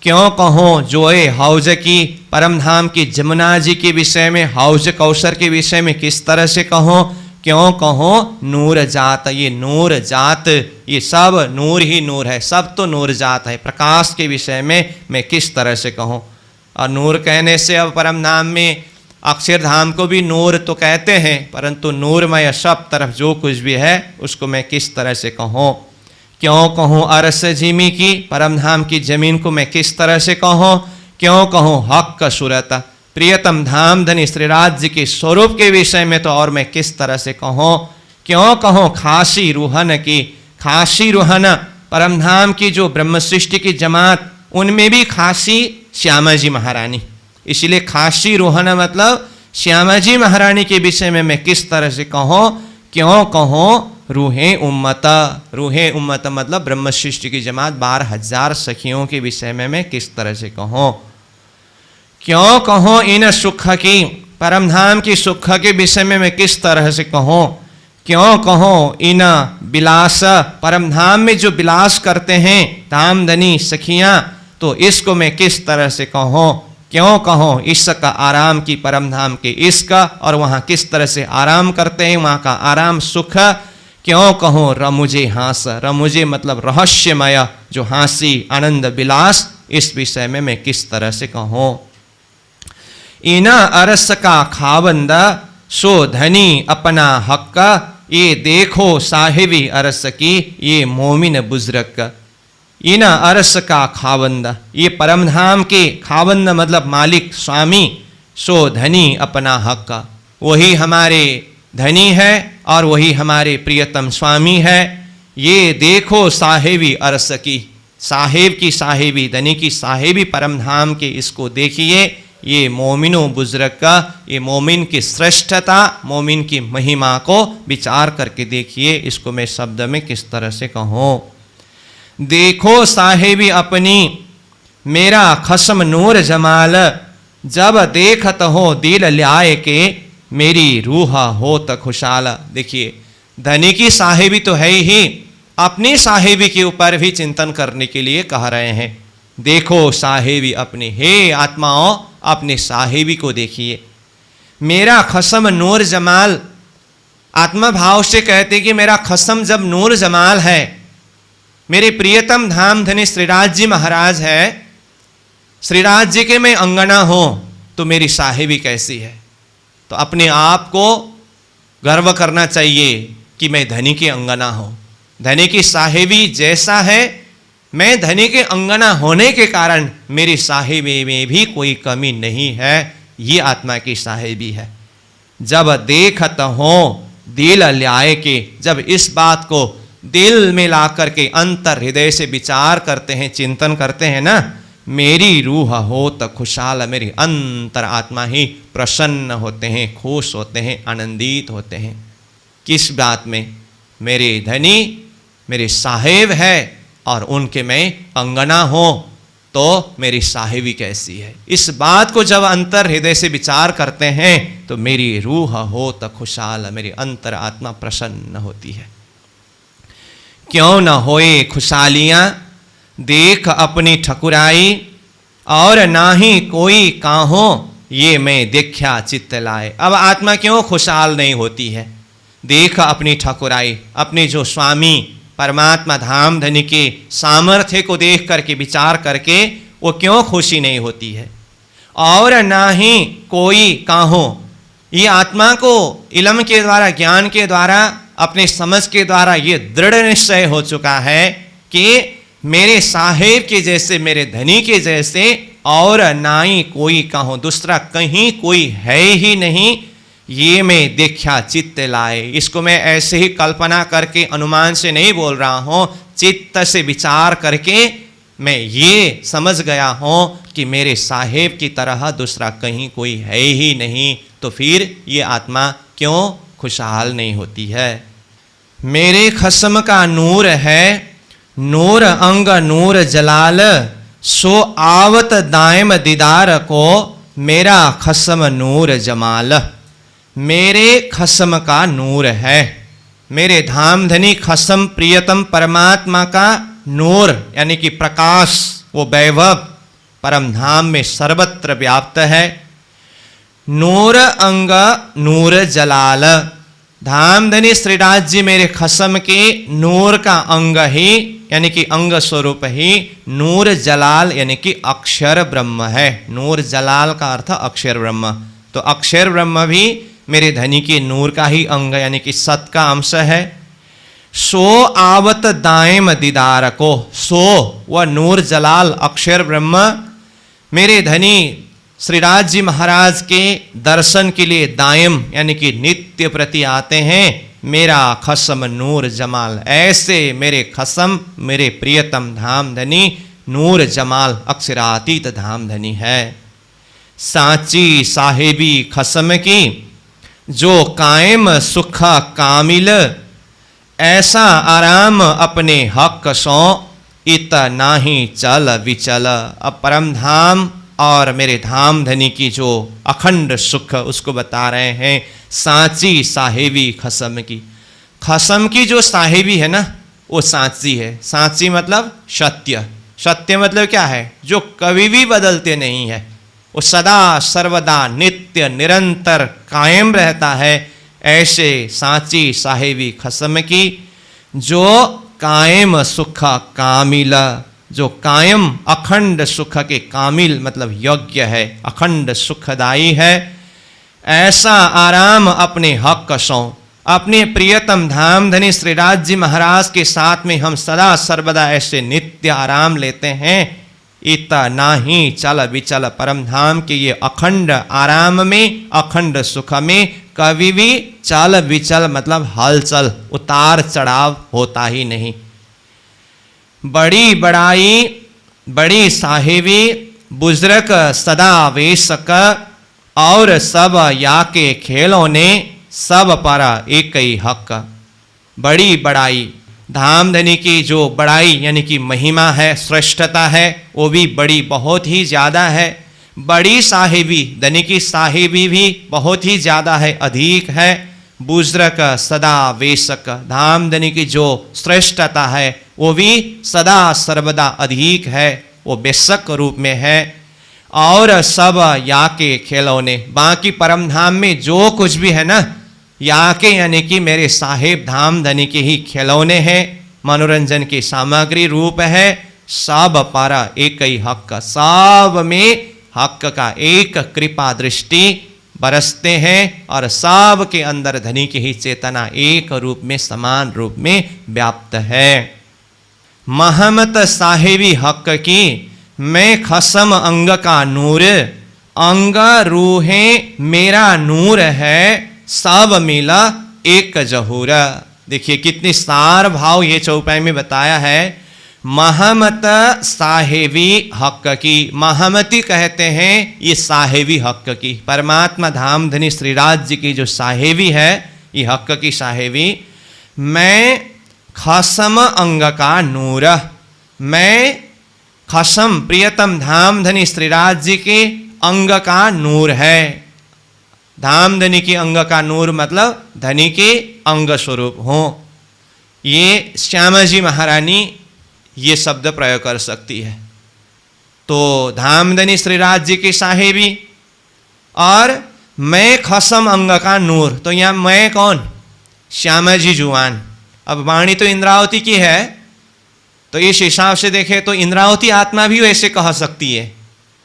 A: क्यों कहो जोए हौज की, परम धाम की जमुना जी के विषय में, हौज कौशर के विषय में किस तरह से कहो। क्यों कहो नूर जात, ये नूर जात, ये सब नूर ही नूर है, सब तो नूर जात है। प्रकाश के विषय में मैं किस तरह से कहूँ। और नूर कहने से अब परम धाम में अक्षरधाम को भी नूर तो कहते हैं, परंतु नूरमय सब तरफ जो कुछ भी है उसको मैं किस तरह से कहूँ। क्यों कहूँ अरस जिमी की, परम धाम की जमीन को मैं किस तरह से कहूँ। क्यों कहूँ हक का सूरत, प्रियतम धाम धनी श्री राज्य के स्वरूप के विषय में तो और मैं किस तरह से कहूँ। क्यों कहूँ खासी रूहन की, खासी रूहन परम धाम की जो ब्रह्म सृष्टि की जमात, उनमें भी खासी श्यामा जी महारानी, इसलिए खासी रोहन मतलब श्यामा जी महारानी के विषय में मैं किस तरह से कहूँ। क्यों कहूँ रूहे उम्मत, रूहे उम्मत मतलब ब्रह्म सृष्टि की जमात 12,000 सखियों के विषय में मैं किस तरह से कहूँ। क्यों कहूँ इन सुख की, परम धाम की सुख के विषय में मैं किस तरह से कहूँ। क्यों कहूँ इन विलास, परम धाम में जो विलास करते हैं धामधनी सखियाँ, तो इसको मैं किस तरह से कहूँ। क्यों कहूँ इसका आराम की, परम धाम के इसका, और वहाँ किस तरह से आराम करते हैं, वहाँ का आराम सुख। क्यों कहूँ रमुजे हास, रमुजे मतलब रहस्यमय जो हासी आनंद विलास, इस विषय में मैं किस तरह से कहूँ। इना अरस का खावंदा सो धनी अपना हक, ये देखो साहिबी अरस की ये मोमिन बुजुर्ग। इन अरस का खावंद, ये परम धाम के खावंद मतलब मालिक स्वामी, सो धनी अपना हक, वही हमारे धनी है और वही हमारे प्रियतम स्वामी है। ये देखो साहेबी अरस की, साहेब की साहेबी, धनी की साहेबी परम धाम के, इसको देखिए। ये मोमिनो बुजुर्ग का, ये मोमिन की श्रेष्ठता, मोमिन की महिमा को विचार करके देखिए। इसको मैं शब्द में किस तरह से कहूँ। देखो साहेबी अपनी मेरा खसम नूर जमाल, जब देखत हो दिल ल्याए के मेरी रूह हो त खुशाल। देखिए, धनी की साहेबी तो है ही, अपनी साहेबी के ऊपर भी चिंतन करने के लिए कह रहे हैं। देखो साहेबी अपनी, हे आत्माओं अपने साहेबी को देखिए। मेरा खसम नूर जमाल, आत्मा भाव से कहते कि मेरा खसम जब नूर जमाल है, मेरे प्रियतम धाम धनी श्रीराज जी महाराज है, श्रीराज जी के मैं अंगना हूं, तो मेरी साहेबी कैसी है। तो अपने आप को गर्व करना चाहिए कि मैं धनी के अंगना हूं। धनी की साहेबी जैसा है, मैं धनी के अंगना होने के कारण मेरी साहेबी में भी कोई कमी नहीं है। ये आत्मा की साहेबी है। जब देखत हो दिल ल्याए के, जब इस बात को दिल में ला करके अंतर हृदय से विचार करते हैं, चिंतन करते हैं ना, मेरी रूह हो तो खुशहाल, मेरी अंतर आत्मा ही प्रसन्न होते हैं, खुश होते हैं, आनंदित होते हैं। किस बात में? मेरे धनी मेरे साहेब है और उनके मैं अंगना हूं, तो मेरी साहेबी कैसी है। इस बात को जब अंतर हृदय से विचार करते हैं तो मेरी रूह हो तो खुशहाल, मेरी अंतर आत्मा प्रसन्न होती है। क्यों न होए खुशहालियां देख अपनी ठकुराई, और ना ही कोई काहो ये मैं देखा चित्त लाए। अब आत्मा क्यों खुशहाल नहीं होती है? देख अपनी ठकुराई, अपने जो स्वामी परमात्मा धाम धनी के सामर्थ्य को देख करके विचार करके वो क्यों खुशी नहीं होती है। और ना ही कोई काहो, ये आत्मा को इल्म के द्वारा, ज्ञान के द्वारा, अपने समझ के द्वारा ये दृढ़ निश्चय हो चुका है कि मेरे साहेब के जैसे, मेरे धनी के जैसे और ना ही कोई कहूँ, दूसरा कहीं कोई है ही नहीं, ये मैं देखा चित्त लाए। इसको मैं ऐसे ही कल्पना करके अनुमान से नहीं बोल रहा हूँ, चित्त से विचार करके मैं ये समझ गया हूँ कि मेरे साहेब की तरह दूसरा कहीं कोई है ही नहीं। तो फिर ये आत्मा क्यों खुशहाल नहीं होती है? मेरे खसम का नूर है, नूर अंग नूर जलाल, सो आवत दायम दीदार को मेरा खसम नूर जमाल। मेरे खसम का नूर है, मेरे धाम धनी खसम प्रियतम परमात्मा का नूर यानी कि प्रकाश, वो वैभव परम धाम में सर्वत्र व्याप्त है। नूर अंग नूर जलाल, धाम धनी श्रीराज जी मेरे खसम के नूर का अंग ही यानी कि अंग स्वरूप ही नूर जलाल यानी कि अक्षर ब्रह्म है। नूर जलाल का अर्थ अक्षर ब्रह्म, तो अक्षर ब्रह्म भी मेरे धनी के नूर का ही अंग यानी कि सत का अंश है। सो आवत दायम दीदार को, सो वह नूर जलाल अक्षर ब्रह्म मेरे धनी श्रीराज जी महाराज के दर्शन के लिए दायम यानी कि नित्य प्रति आते हैं। मेरा खसम नूर जमाल, ऐसे मेरे खसम मेरे प्रियतम धाम धनी नूर जमाल अक्षरातीत धाम धनी है। सांची साहेबी खसम की जो कायम सुख कामिल, ऐसा आराम अपने हक सो इत नाही चल विचल। अब परम धाम और मेरे धाम धनी की जो अखंड सुख उसको बता रहे हैं। सांची साहेबी खसम की, खसम की जो साहेबी है ना वो सांची है। सांची मतलब सत्य, सत्य मतलब क्या है? जो कभी भी बदलते नहीं है, वो सदा सर्वदा नित्य निरंतर कायम रहता है। ऐसे सांची साहेबी खसम की जो कायम सुख कामिल, जो कायम अखंड सुख के कामिल मतलब योग्य है, अखंड सुखदायी है। ऐसा आराम अपने हक सो, अपने प्रियतम धाम धनी श्रीराज जी महाराज के साथ में हम सदा सर्वदा ऐसे नित्य आराम लेते हैं। इतना ही चल विचल परम धाम के ये अखंड आराम में, अखंड सुख में कभी भी चल विचल मतलब हलचल, उतार चढ़ाव होता ही नहीं। बड़ी बड़ाई, बड़ी साहेबी, बुजुर्ग सदा वेशक, और सब या के खेलों ने सब पर एक ही हक। बड़ी बड़ाई, धाम धनी की जो बड़ाई यानी कि महिमा है, श्रेष्ठता है, वो भी बड़ी बहुत ही ज़्यादा है। बड़ी साहेबी, धनी की साहेबी भी बहुत ही ज़्यादा है, अधिक है। बुजुर्ग सदा वेशक, धाम धनी की जो श्रेष्ठता है वो भी सदा सर्वदा अधिक है, वो बेशक रूप में है। और सब या के खिलौने, बाकी परम धाम में जो कुछ भी है ना, या के यानी कि मेरे साहेब धाम धनी के ही खिलौने हैं, मनोरंजन की सामग्री रूप है। सब पर एक ही हक, सब में हक का एक कृपा दृष्टि बरसते हैं, और सब के अंदर धनी की ही चेतना एक रूप में, समान रूप में व्याप्त है। महमत साहेबी हक की, मैं खसम अंग का नूर, अंग रूहे मेरा नूर है, सब मिला एक जहूर। देखिए कितनी सार भाव ये चौपाई में बताया है। महमत साहेबी हक की, महमती कहते हैं ये साहेबी हक की, परमात्मा धाम धनी श्रीराज जी की जो साहेबी है, ये हक की साहेबी। मैं खसम अंग का नूर, मैं खसम प्रियतम धाम धनी श्रीराज जी के अंग का नूर है। धाम धनी के अंग का नूर मतलब धनी के अंग स्वरूप हो। ये श्यामा जी महारानी ये शब्द प्रयोग कर सकती है। तो धाम धनी श्रीराज जी की साहेबी और मैं खसम अंग का नूर, तो यहाँ मैं कौन? श्यामा जी जुआन। अब वाणी तो इंद्रावती की है, तो इस हिसाब से देखें तो इंद्रावती आत्मा भी वैसे कह सकती है।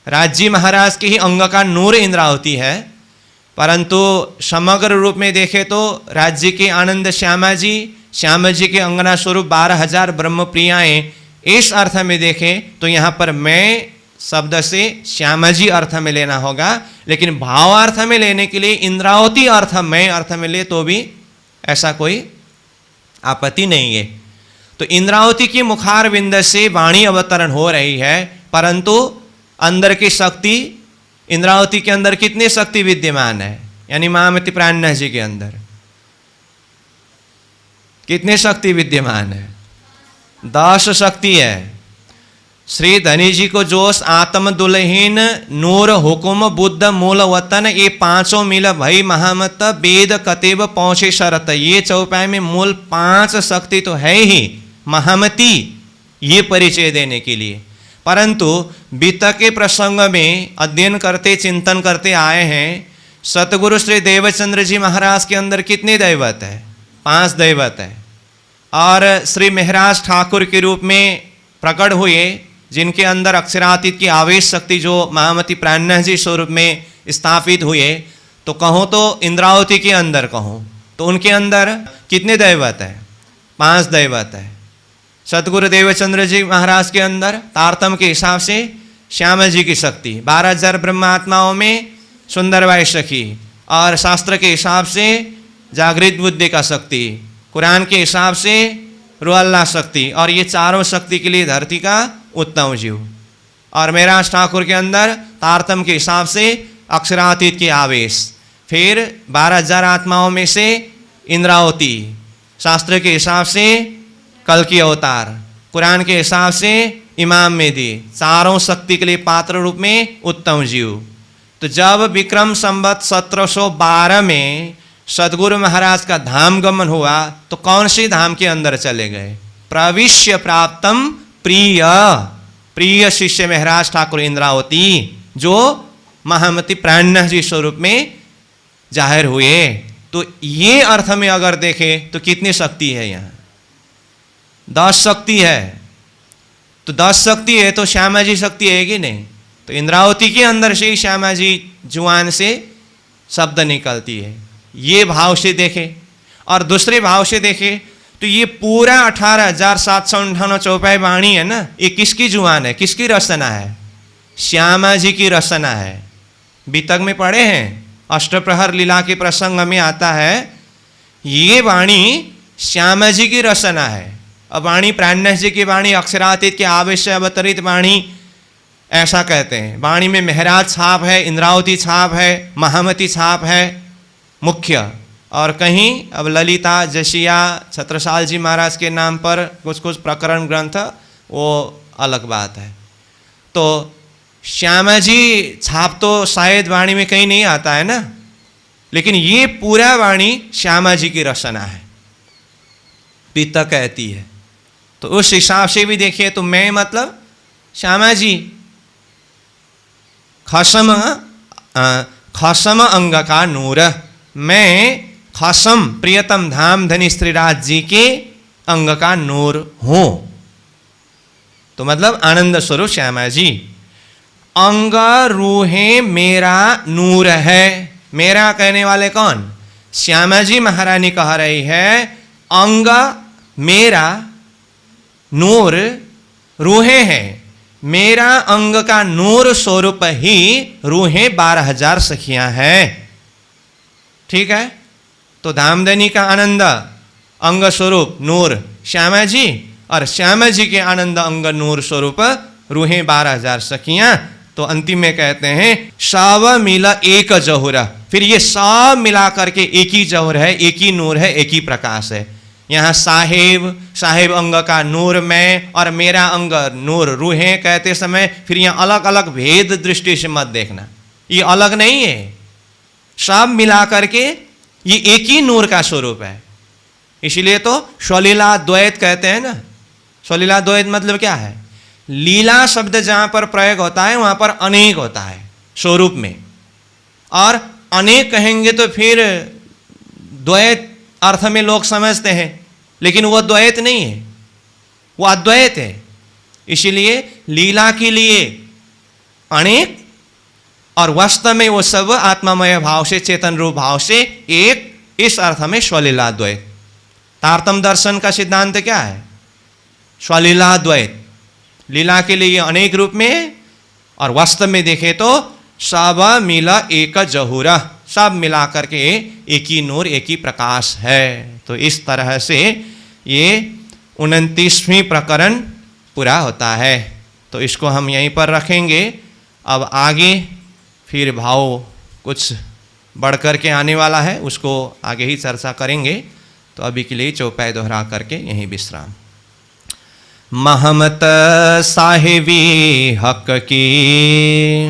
A: राज्य महाराज के ही अंग का नूर इंद्रावती है, परंतु समग्र रूप में देखें तो राज्य के आनंद श्यामा जी के अंगना स्वरूप 12,000 ब्रह्म प्रियाएं, इस अर्थ में देखें तो यहाँ पर मैं शब्द से श्यामा जी अर्थ में लेना होगा, लेकिन भावार्थ में लेने के लिए इंद्रावती अर्थ मैं अर्थ में ले तो भी ऐसा कोई आपत्ति नहीं है। तो इंद्रावती की मुखार बिंद से वाणी अवतरण हो रही है, परंतु अंदर की शक्ति, इंद्रावती के अंदर कितनी शक्ति विद्यमान है, यानी महामती प्राणनाथ जी के अंदर कितनी शक्ति विद्यमान है? 10 शक्ति है। श्री धनी जी को जोश आत्म दुलहीन नूर हुकुम बुद्ध मूल वतन, ये पांचों मिल भई महामत वेद कतेब पहुंचे शरत। ये चौपाई में मूल 5 शक्ति तो है ही महामती, ये परिचय देने के लिए, परंतु बीत के प्रसंग में अध्ययन करते चिंतन करते आए हैं। सतगुरु श्री देवचंद्र जी महाराज के अंदर कितने दैवत है? 5 दैवत है। और श्री महराज ठाकुर के रूप में प्रकट हुए, जिनके अंदर अक्षरातीत की आवेश शक्ति जो महामती प्राणनाथ जी स्वरूप में स्थापित हुए, तो कहो तो इंद्रावती के अंदर कहो तो उनके अंदर कितने दैवत है? 5 दैवत है। सतगुरु देवचंद्र जी महाराज के अंदर तारतम के हिसाब से श्यामा जी की शक्ति, 12,000 ब्रह्मात्माओं में सुंदरबाई सखी, और शास्त्र के हिसाब से जागृत बुद्धि का शक्ति, कुरान के हिसाब से रुअल्लाह शक्ति, और ये चारों शक्ति के लिए धरती का उत्तम जीव। और महराज ठाकुर के अंदर तारतम के हिसाब से अक्षरातीत के आवेश, फिर 12,000 आत्माओं में से इंद्रावती, शास्त्र के हिसाब से कल की अवतार, कुरान के हिसाब से इमाम मेदी, चारों शक्ति के लिए पात्र रूप में उत्तम जीव। तो जब विक्रम संवत 1712 में सदगुरु महाराज का धाम गमन हुआ, तो कौन सी धाम के अंदर चले गए? प्रविश्य प्राप्तम प्रिय, प्रिय शिष्य महराज ठाकुर इंद्रावती, जो महामती प्राणनाथ जी स्वरूप में जाहिर हुए। तो ये अर्थ में अगर देखें तो कितनी शक्ति है? यहाँ 10 शक्ति है। तो 10 शक्ति है तो श्यामा जी शक्ति है कि नहीं? तो इंद्रावती के अंदर से ही श्यामा जी जुआन से शब्द निकलती है। ये भाव से देखें। और दूसरे भाव से देखें तो तो ये पूरा 18,758 चौपाई वाणी है ना, ये किसकी जुबान है, किसकी रचना है? श्यामा जी की रचना है। बीतक में पढ़े हैं, अष्टप्रहर लीला के प्रसंग में आता है, ये वाणी श्यामा जी की रचना है। अब वाणी प्राणनाथ जी की वाणी अक्षरातीत के आवश्य अवतरित वाणी ऐसा कहते हैं। वाणी में महराज छाप है, इंद्रावती छाप है, महामती छाप है मुख्य, और कहीं अब ललिता, जशिया, छत्रसाल जी महाराज के नाम पर कुछ कुछ प्रकरण ग्रंथ, वो अलग बात है। तो श्यामा जी छाप तो शायद वाणी में कहीं नहीं आता है ना, लेकिन ये पूरा वाणी श्यामा जी की रचना है, पिता कहती है। तो उस हिसाब से भी देखिए, तो मैं मतलब श्यामा जी खसम अंग का नूर, मैं खसम प्रियतम धाम धनी श्रीराज जी के अंग का नूर हूं। तो मतलब आनंद स्वरूप श्यामा जी। अंग रूहे मेरा नूर है। मेरा कहने वाले कौन? श्यामा जी महारानी कह रही है, अंग मेरा नूर रूहे हैं, मेरा अंग का नूर स्वरूप ही रूहें 12,000 सखियां हैं। ठीक है, तो धामधनी का आनंद अंग स्वरूप नूर श्यामा जी, और श्यामा जी के आनंद अंग नूर स्वरूप रूहें 12,000 सखियां। तो अंतिम में कहते हैं, सब मिला एक जहुर। फिर ये सब मिला करके एक ही जहुर है, एक ही नूर है, एक ही प्रकाश है। यहाँ साहेब अंग का नूर मैं, और मेरा अंग नूर रूहें कहते समय फिर यहाँ अलग अलग भेद दृष्टि से मत देखना, ये अलग नहीं है, सब मिला करके ये एक ही नूर का स्वरूप है। इसीलिए तो स्वलीला द्वैत कहते हैं ना। स्वलीला द्वैत मतलब क्या है? लीला शब्द जहां पर प्रयोग होता है वहां पर अनेक होता है स्वरूप में, और अनेक कहेंगे तो फिर द्वैत अर्थ में लोग समझते हैं, लेकिन वह द्वैत नहीं है, वह अद्वैत है। इसीलिए लीला के लिए अनेक, और वास्तव में वो सब आत्मामय भाव से, चेतन रूप भाव से एक, इस अर्थ में स्वलीला द्वैत। तारतम दर्शन का सिद्धांत क्या है? स्वलीला द्वैत। लीला के लिए अनेक रूप में, और वास्तव में देखे तो सब मिला एक जहुरा, सब मिला करके एक ही नूर, एक ही प्रकाश है। तो इस तरह से ये 29वें प्रकरण पूरा होता है। तो इसको हम यहीं पर रखेंगे। अब आगे फिर भाव कुछ बढ़ कर के आने वाला है, उसको आगे ही चर्चा करेंगे। तो अभी के लिए चौपाई दोहरा करके यहीं विश्राम। महमत साहिबी हक की,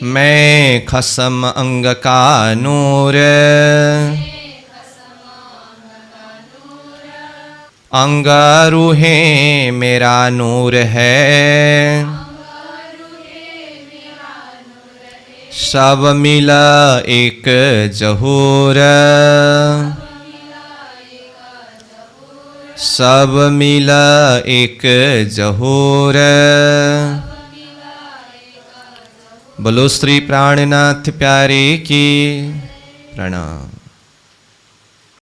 A: मैं खसम अंग का नूर, अंग रूहे मेरा नूर है, सब मिला एक जहूर, सब मिला एक जहूर। बोलो श्री प्राणनाथ प्यारे की प्रणाम।